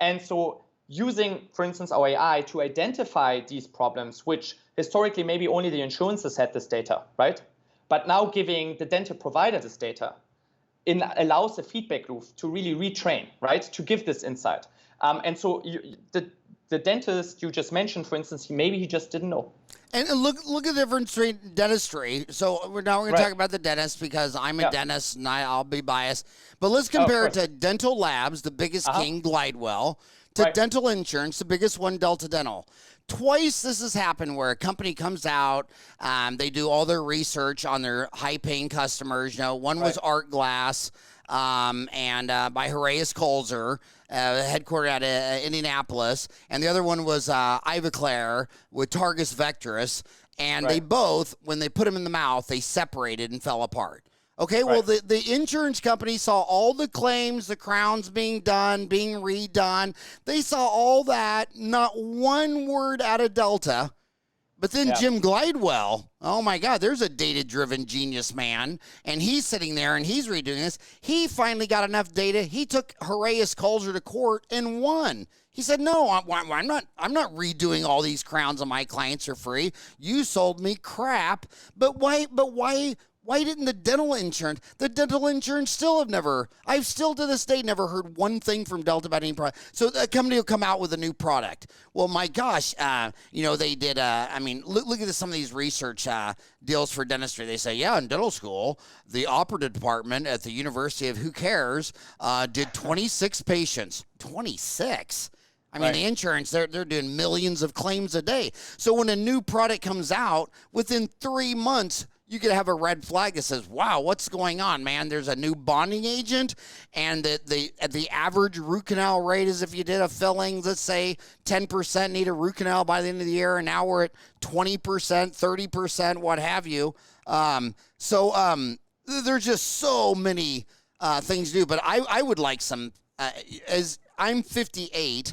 And so using, for instance, our AI to identify these problems, which historically maybe only the insurances had this data, right? But now giving the dental provider this data allows the feedback loop to really retrain, right? To give this insight. And so the dentist you just mentioned, for instance, maybe he just didn't know. And look at the difference between dentistry. So we're going to talk about the dentist because I'm a dentist and I'll be biased. But let's compare it to dental labs, the biggest king, Glidewell, to dental insurance, the biggest one, Delta Dental. Twice this has happened where a company comes out, they do all their research on their high-paying customers. One was Art Glass and by Horace Colzer, headquartered out of Indianapolis, and the other one was Ivoclar with Targus Vectorus, and they both, when they put them in the mouth, they separated and fell apart. Okay, well, the insurance company saw all the claims, the crowns being done, being redone. They saw all that, not one word out of Delta. But then Jim Glidewell, oh my God, there's a data-driven genius man, and he's sitting there and he's redoing this. He finally got enough data. He took Horace Colzer to court and won. He said, no, I'm not redoing all these crowns on my clients for free. You sold me crap. But why didn't the dental insurance I've still to this day never heard one thing from Delta about any product. So a company will come out with a new product. Well, my gosh, they did, look at some of these research deals for dentistry. They say, in dental school, the operative department at the University of Who Cares did 26 patients. 26? I mean, the insurance, they're doing millions of claims a day. So when a new product comes out, within 3 months, you could have a red flag that says, wow, what's going on, man? There's a new bonding agent, and the average root canal rate is, if you did a filling, let's say 10% need a root canal by the end of the year, and now we're at 20%, 30%, what have you. There's just so many things to do, but I would like some, as I'm 58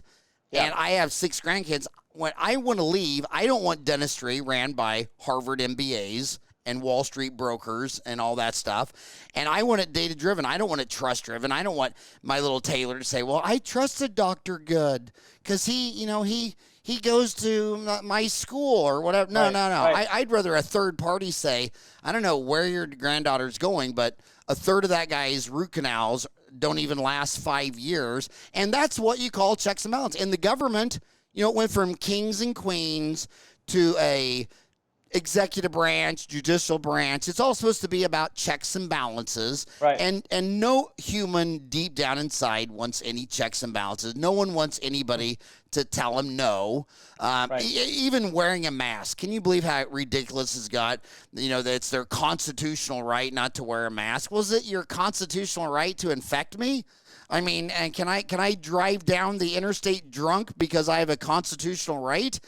and I have 6 grandkids. When I want to leave, I don't want dentistry ran by Harvard MBAs and Wall Street brokers and all that stuff. And I want it data-driven. I don't want it trust-driven. I don't want my little tailor to say, well, I trusted Dr. Good because he goes to my school or whatever. No. Right. I'd rather a third party say, I don't know where your granddaughter's going, but a third of that guy's root canals don't even last 5 years. And that's what you call checks and balances. In the government, it went from kings and queens to a executive branch, judicial branch. It's all supposed to be about checks and balances. Right. And no human deep down inside wants any checks and balances. No one wants anybody to tell them no. Even wearing a mask. Can you believe how ridiculous it's got? That it's their constitutional right not to wear a mask. Was it your constitutional right to infect me? I mean, and can I drive down the interstate drunk because I have a constitutional right?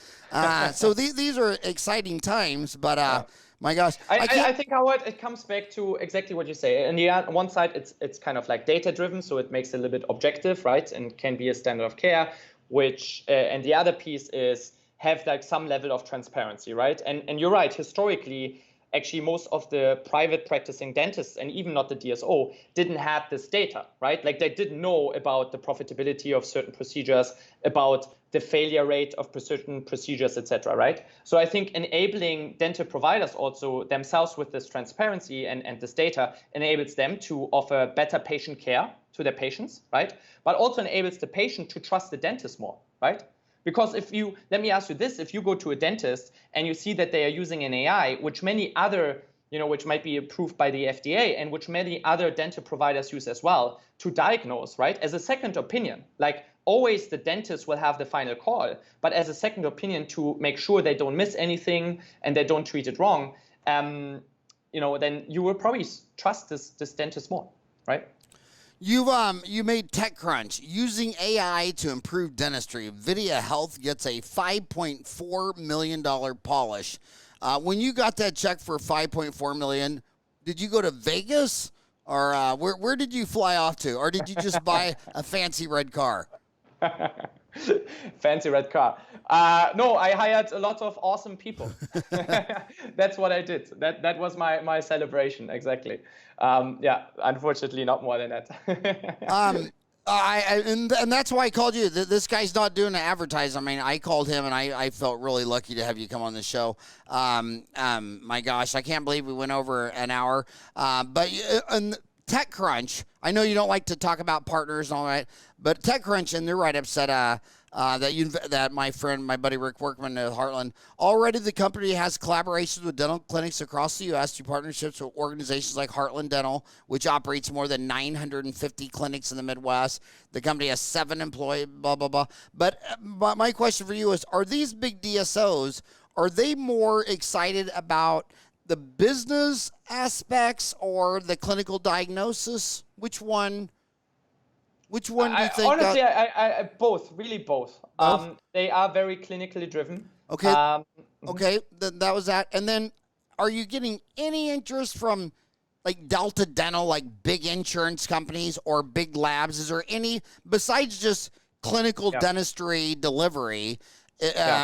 So these are exciting times, but my gosh. I think, Howard, it comes back to exactly what you say. And on one side, it's kind of like data-driven, so it makes it a little bit objective, right? And can be a standard of care, which, and the other piece is have like some level of transparency, right? And you're right, historically, actually most of the private practicing dentists and even not the DSO didn't have this data, right? Like they didn't know about the profitability of certain procedures, about the failure rate of certain procedures, etc., right? So I think enabling dental providers also themselves with this transparency and this data enables them to offer better patient care to their patients, right? But also enables the patient to trust the dentist more, right? Because let me ask you this, if you go to a dentist and you see that they are using an AI, which many other, which might be approved by the FDA and which many other dental providers use as well to diagnose, right? As a second opinion, like always the dentist will have the final call, but as a second opinion to make sure they don't miss anything and they don't treat it wrong, then you will probably trust this dentist more, right? You made TechCrunch using AI to improve dentistry. VideaHealth gets a $5.4 million polish. When you got that check for $5.4 million, did you go to Vegas or where did you fly off to, or did you just buy a fancy red car? Fancy red car. No, I hired a lot of awesome people. That's what I did. That was my celebration, exactly. Unfortunately, not more than that. And that's why I called you. This guy's not doing an advertising. I mean, I called him, and I felt really lucky to have you come on the show. My gosh, I can't believe we went over an hour. But TechCrunch, I know you don't like to talk about partners and all that, but TechCrunch in their write-up said that my buddy Rick Workman at Heartland, already the company has collaborations with dental clinics across the U.S. through partnerships with organizations like Heartland Dental, which operates more than 950 clinics in the Midwest. The company has 7 employees, blah, blah, blah. But my question for you is, are these big DSOs, are they more excited about the business aspects or the clinical diagnosis? Which one do you think? Honestly, I both, really both. They are very clinically driven. Okay. Okay, that was that. And then are you getting any interest from like Delta Dental, like big insurance companies or big labs? Is there any, besides just clinical dentistry delivery,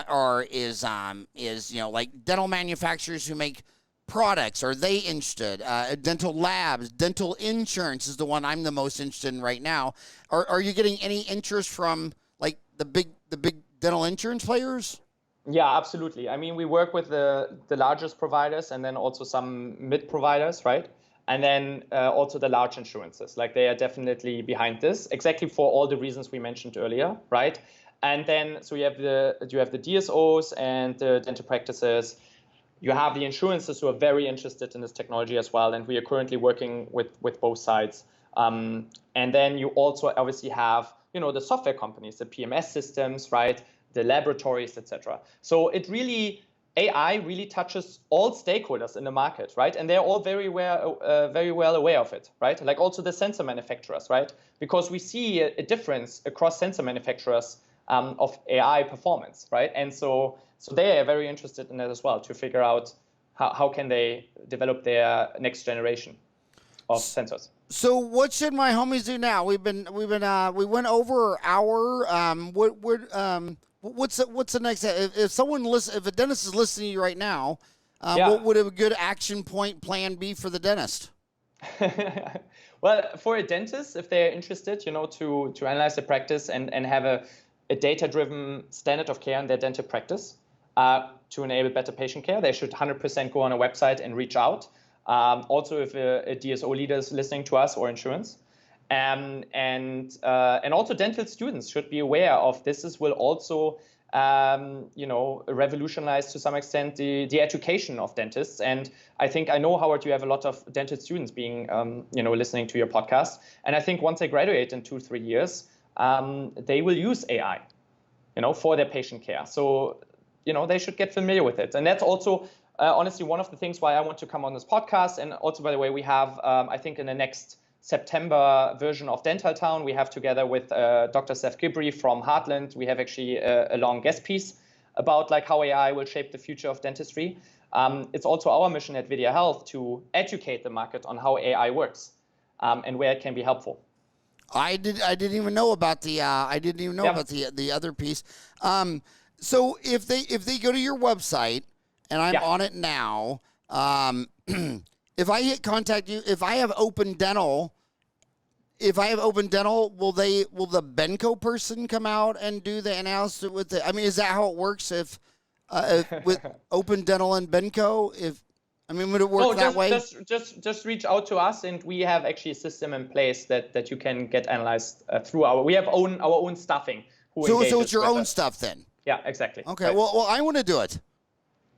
or is like dental manufacturers who make products, are they interested? Dental labs, dental insurance is the one I'm the most interested in right now. Are you getting any interest from like the big dental insurance players? Yeah, absolutely. I mean, we work with the largest providers and then also some mid providers, right? And then also the large insurances. Like they are definitely behind this, exactly for all the reasons we mentioned earlier, right? And then so you have the DSOs and the dental practices. You have the insurances who are very interested in this technology as well, and we are currently working with both sides. And then you also obviously have, the software companies, the PMS systems, right, the laboratories, etc. So it really AI really touches all stakeholders in the market, right? And they're all very well aware of it, right? Like also the sensor manufacturers, right? Because we see a difference across sensor manufacturers of AI performance, right? And so they are very interested in that as well, to figure out how can they develop their next generation of sensors. So what should my homies do now? We went over our hour. What's the next? If a dentist is listening to you right now, what would a good action point plan be for the dentist? Well, for a dentist, if they're interested, to analyze the practice and have a data-driven standard of care in their dental practice to enable better patient care, they should 100% go on a website and reach out. Also, if a DSO leader is listening to us, or insurance. And also dental students should be aware of this. This will also, revolutionize to some extent the education of dentists. And I know, Howard, you have a lot of dental students being, listening to your podcast. And I think once they graduate in 2-3 years, they will use AI, for their patient care. So, they should get familiar with it. And that's also, honestly, one of the things why I want to come on this podcast. And also, by the way, we have, I think in the next September version of Dental Town, we have, together with Dr. Seth Gibri from Heartland, we have actually a long guest piece about like how AI will shape the future of dentistry. It's also our mission at VideaHealth to educate the market on how AI works and where it can be helpful. I didn't even know about the about the other piece. So if they go to your website, and I'm on it now, if I hit contact you, if I have open dental, will the Benco person come out and do the analysis with the? I mean, is that how it works? If with open dental and Benco, would it work that way? Just reach out to us, and we have actually a system in place that you can get analyzed through we have our own staffing. So it's your own stuff then. Yeah, exactly. Okay. Right. Well, I want to do it.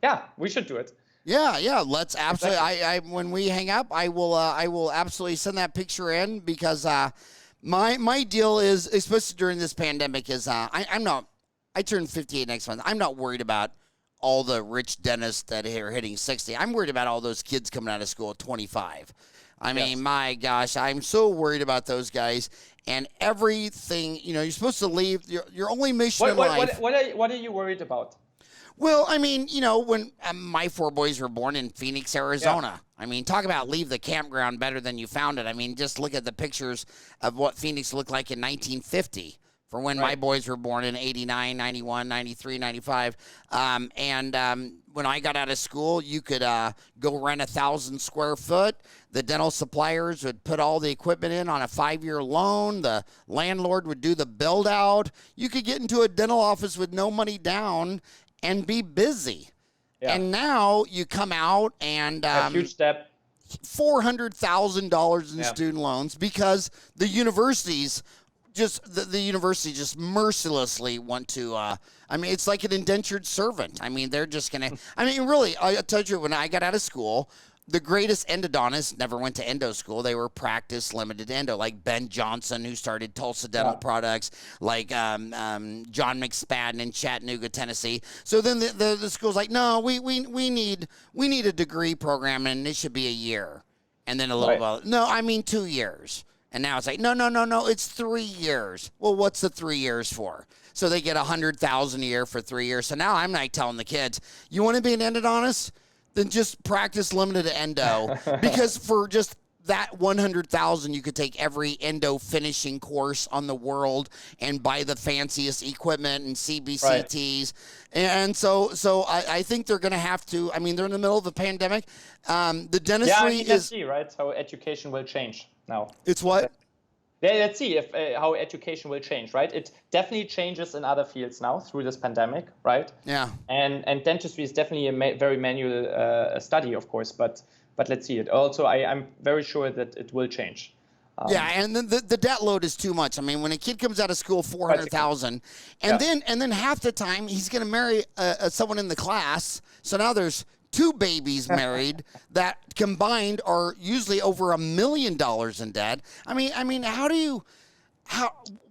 Yeah, we should do it. Yeah, let's absolutely. Exactly. when we hang up, I will absolutely send that picture in, because my deal is, especially during this pandemic, is I turn 58 next month. I'm not worried about all the rich dentists that are hitting 60. I'm worried about all those kids coming out of school at 25. I mean, my gosh, I'm so worried about those guys and everything. You're supposed to leave your only mission in life. What are you worried about? Well, when my 4 boys were born in Phoenix, Arizona. Yeah. Talk about leave the campground better than you found it. Just look at the pictures of what Phoenix looked like in 1950 for when my boys were born in 89, 91, 93, 95. When I got out of school, you could go rent 1,000 square foot. The dental suppliers would put all the equipment in on a 5-year loan. The landlord would do the build out. You could get into a dental office with no money down and be busy. Yeah. And now you come out and a huge step. $400,000 in student loans, because the universities the university just mercilessly want to it's like an indentured servant. They're just gonna really, I tell you, when I got out of school, the greatest endodontists never went to endo school. They were practice limited endo, like Ben Johnson, who started Tulsa Dental Products, like John McSpadden in Chattanooga, Tennessee. So then the school's like, no, we need a degree program, and it should be a year. And then a little bit, 2 years. And now it's like, no, it's 3 years. Well, what's the 3 years for? So they get $100,000 a year for 3 years. So now I'm like telling the kids, you want to be an endodontist? Then just practice limited endo, because for just that $100,000, you could take every endo finishing course on the world and buy the fanciest equipment and CBCTs. Right. And so I think they're going to have to. They're in the middle of a pandemic. The dentistry is. Let's see, right? How education will change now. It's what? Yeah, let's see if how education will change, right? It definitely changes in other fields now through this pandemic, right? Yeah. And dentistry is definitely a very manual study, of course, but let's see it. Also, I'm very sure that it will change. And then the debt load is too much. When a kid comes out of school, $400,000, and then half the time he's going to marry someone in the class. So now there's 2 babies married that combined are usually over $1 million in debt.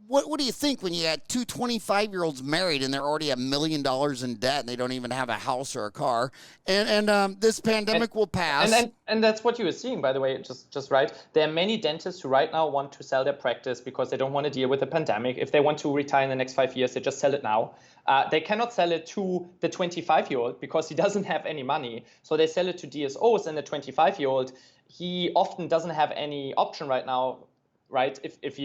what do you think when you got two 25-year-olds married and they're already $1 million in debt and they don't even have a house or a car, and this pandemic will pass. And that's what you were seeing, by the way, just right. There are many dentists who right now want to sell their practice because they don't want to deal with the pandemic. If they want to retire in the next 5 years, they just sell it now. They cannot sell it to the 25-year-old because he doesn't have any money. So they sell it to DSOs, and the 25-year-old, he often doesn't have any option right now, right? If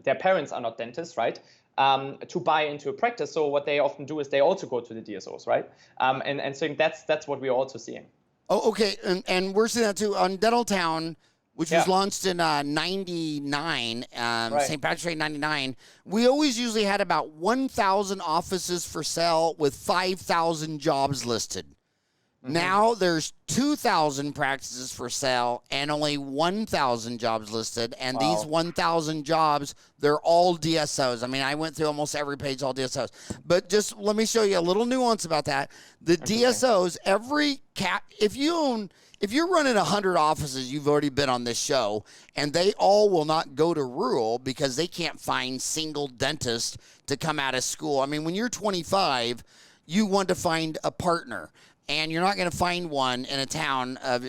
their parents are not dentists, right? To buy into a practice. So what they often do is they also go to the DSOs, right? And so that's what we're also seeing. Oh, okay. And we're seeing that too on Dental Town, which was launched in 99, St. Patrick's Day 99. We always usually had about 1,000 offices for sale with 5,000 jobs listed. Mm-hmm. Now there's 2,000 practices for sale and only 1,000 jobs listed. And these 1,000 jobs, they're all DSOs. I mean, I went through almost every page, all DSOs. But just let me show you a little nuance about that. The DSOs, if you're running 100 offices, you've already been on this show, and they all will not go to rural because they can't find single dentists to come out of school. I mean, when you're 25, you want to find a partner. And you're not going to find one in a town of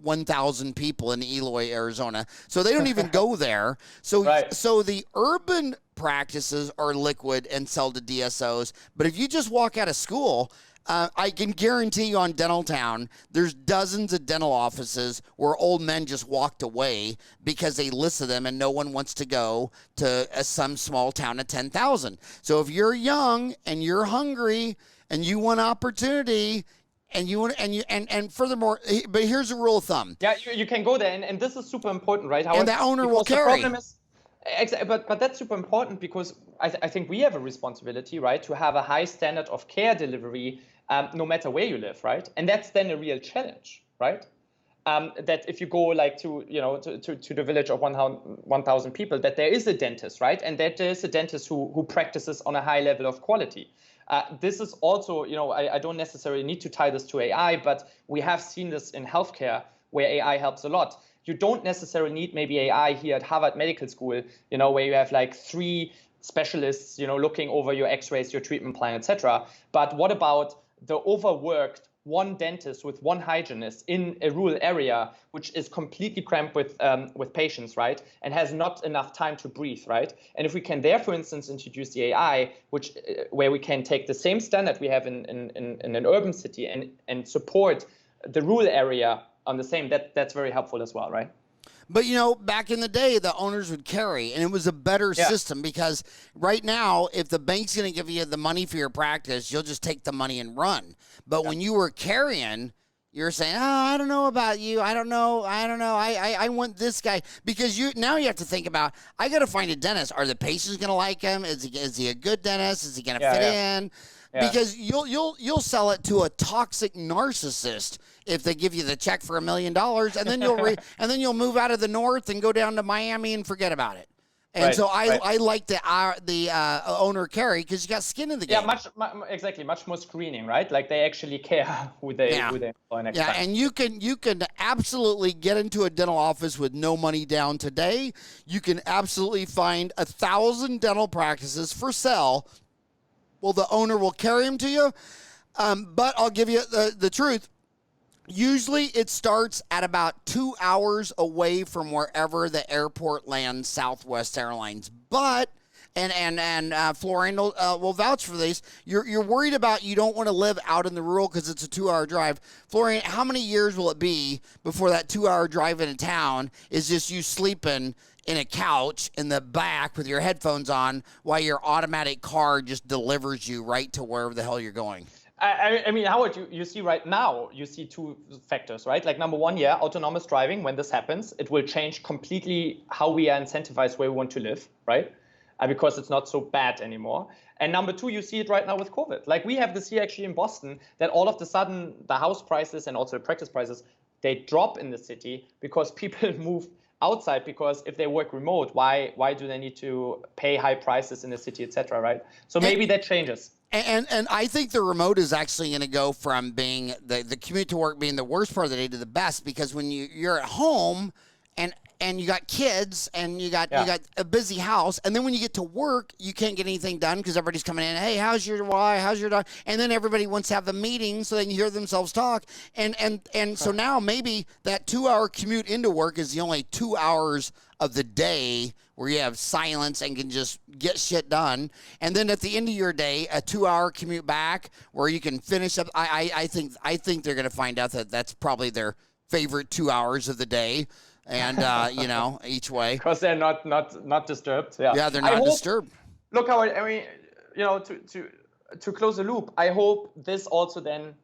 1,000 people in Eloy, Arizona. So they don't even go there. So the urban practices are liquid and sell to DSOs. But if you just walk out of school, I can guarantee you on Dental Town, there's dozens of dental offices where old men just walked away because they listed them and no one wants to go to some small town of 10,000. So if you're young and you're hungry and you want opportunity, and furthermore, but here's a rule of thumb. Yeah, you can go there, and this is super important, right? And the owner will carry. The problem is, but that's super important because I think we have a responsibility, right, to have a high standard of care delivery, no matter where you live, right? And that's then a real challenge, right? That if you go like to the village of 1,000 people, that there is a dentist, right, and that there is a dentist who practices on a high level of quality. This is also, I don't necessarily need to tie this to AI, but we have seen this in healthcare where AI helps a lot. You don't necessarily need maybe AI here at Harvard Medical School, where you have like 3 specialists, looking over your x-rays, your treatment plan, etc. But what about the overworked one dentist with one hygienist in a rural area, which is completely cramped with patients, right, and has not enough time to breathe, right? And if we can there, for instance, introduce the AI, where we can take the same standard we have in an urban city and support the rural area on the same, that's very helpful as well, right? But, back in the day, the owners would carry, and it was a better system because right now, if the bank's going to give you the money for your practice, you'll just take the money and run. But when you were carrying, you're saying, I don't know about you. I don't know. I want this guy. Because now you have to think about, I got to find a dentist. Are the patients going to like him? Is he a good dentist? Is he going to fit in? Yeah. Because you'll sell it to a toxic narcissist if they give you the check for $1 million, and then you'll move out of the north and go down to Miami and forget about it. And so I like the owner carry because you got skin in the game. Yeah, much more screening, right? Like they actually care who they employ next time. And you can absolutely get into a dental office with no money down today. You can absolutely find 1,000 dental practices for sale. Well, the owner will carry them to you, but I'll give you the truth. Usually it starts at about 2 hours away from wherever the airport lands, Southwest Airlines. But, and Florian will vouch for this, you're worried about you don't want to live out in the rural because it's a 2-hour drive. Florian, how many years will it be before that 2-hour drive into town is just you sleeping in a couch in the back with your headphones on while your automatic car just delivers you right to wherever the hell you're going? I mean, Howard, you see right now, you see 2 factors, right? Like number 1, autonomous driving, when this happens, it will change completely how we are incentivized where we want to live, right? Because it's not so bad anymore. And number 2, you see it right now with COVID. Like we have this here actually in Boston that all of a sudden the house prices and also the practice prices, they drop in the city because people move outside, because if they work remote, why do they need to pay high prices in the city, etc., right? So maybe that changes. And I think the remote is actually going to go from being the commute to work being the worst part of the day to the best, because when you're at home, and and you got kids, and you got a busy house, and then when you get to work, you can't get anything done because everybody's coming in. Hey, how's your wife? How's your dog? And then everybody wants to have a meeting so they can hear themselves talk. And so now maybe that 2-hour commute into work is the only 2 hours of the day where you have silence and can just get shit done. And then at the end of your day, a 2-hour commute back where you can finish up. I think they're going to find out that that's probably their favorite 2 hours of the day. And, each way. Because they're not disturbed. Yeah, they're not disturbed. Look, Howard, I mean, to close the loop, I hope this also then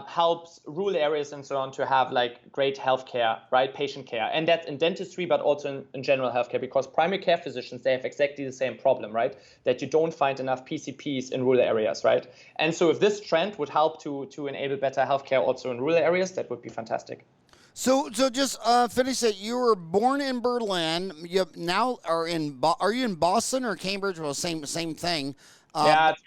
helps rural areas and so on to have like great healthcare, right? Patient care. And that's in dentistry, but also in general healthcare, because primary care physicians, they have exactly the same problem, right? That you don't find enough PCPs in rural areas, right? And so if this trend would help to enable better healthcare also in rural areas, that would be fantastic. So just finish it. You were born in Berlin. You now are are you in Boston or Cambridge? Well, same thing. It's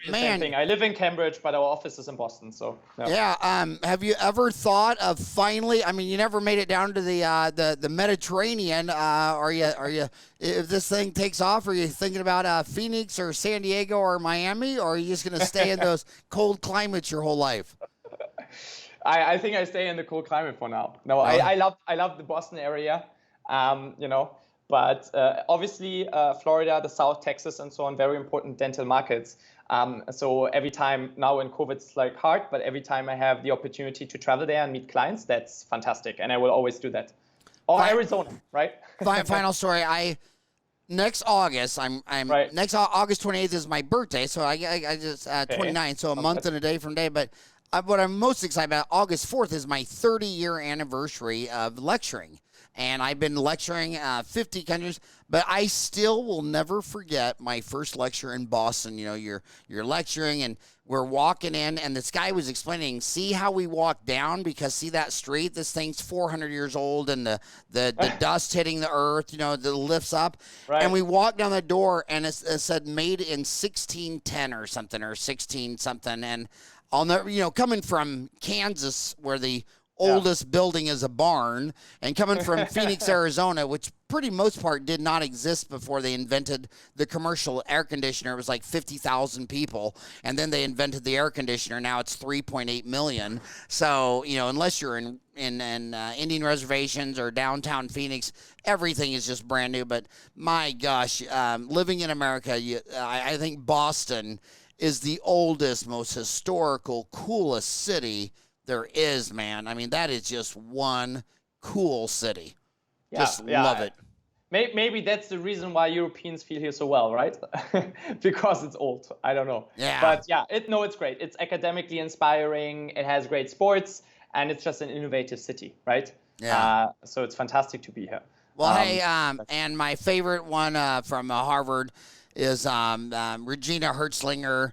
the same thing. I live in Cambridge, but our office is in Boston. So have you ever thought of finally? I mean, you never made it down to the Mediterranean. Are you? If this thing takes off, are you thinking about Phoenix or San Diego or Miami, or are you just going to stay in those cold climates your whole life? I think I stay in the cool climate for now. No, I love the Boston area, but obviously Florida, the South, Texas, and so on, very important dental markets. So every time now in COVID, it's like hard, but every time I have the opportunity to travel there and meet clients, that's fantastic, and I will always do that. Or Arizona, right? Final story. Next August, next August 28th is my birthday, so I just 29, so a month and a day from today, but. What I'm most excited about, August 4th, is my 30-year anniversary of lecturing. And I've been lecturing 50 countries, but I still will never forget my first lecture in Boston. You know, you're lecturing, and we're walking in, and this guy was explaining, see how we walk down? Because see that street? This thing's 400 years old, and the dust hitting the earth, that lifts up. Right. And we walked down the door, and it said made in 1610 or something, or 16 something, and I'll never, coming from Kansas, where the oldest building is a barn, and coming from Phoenix, Arizona, which pretty most part did not exist before they invented the commercial air conditioner. It was like 50,000 people, and then they invented the air conditioner. Now it's 3.8 million. So, unless you're in Indian reservations or downtown Phoenix, everything is just brand new. But my gosh, living in America, I think Boston is the oldest, most historical, coolest city there is, man. I mean, that is just one cool city. Love it. Maybe that's the reason why Europeans feel here so well, right? Because it's old. I don't know. Yeah. But it's great. It's academically inspiring. It has great sports, and it's just an innovative city, right? Yeah. So it's fantastic to be here. Well, and my favorite one from Harvard is Regina Hertzlinger,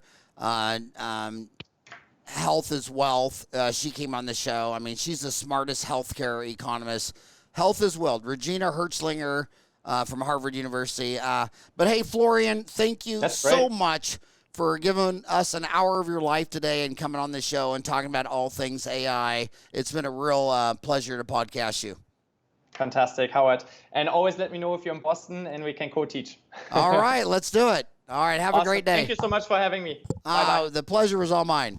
Health is Wealth. She came on the show. I mean, she's the smartest healthcare economist. Health is Wealth. Regina Hertzlinger from Harvard University. But hey, Florian, thank you so much for giving us an hour of your life today and coming on the show and talking about all things AI. It's been a real pleasure to podcast you. Fantastic, Howard. And always let me know if you're in Boston and we can co-teach. All right, let's do it. All right, have a great day. Thank you so much for having me. Bye-bye. The pleasure was all mine.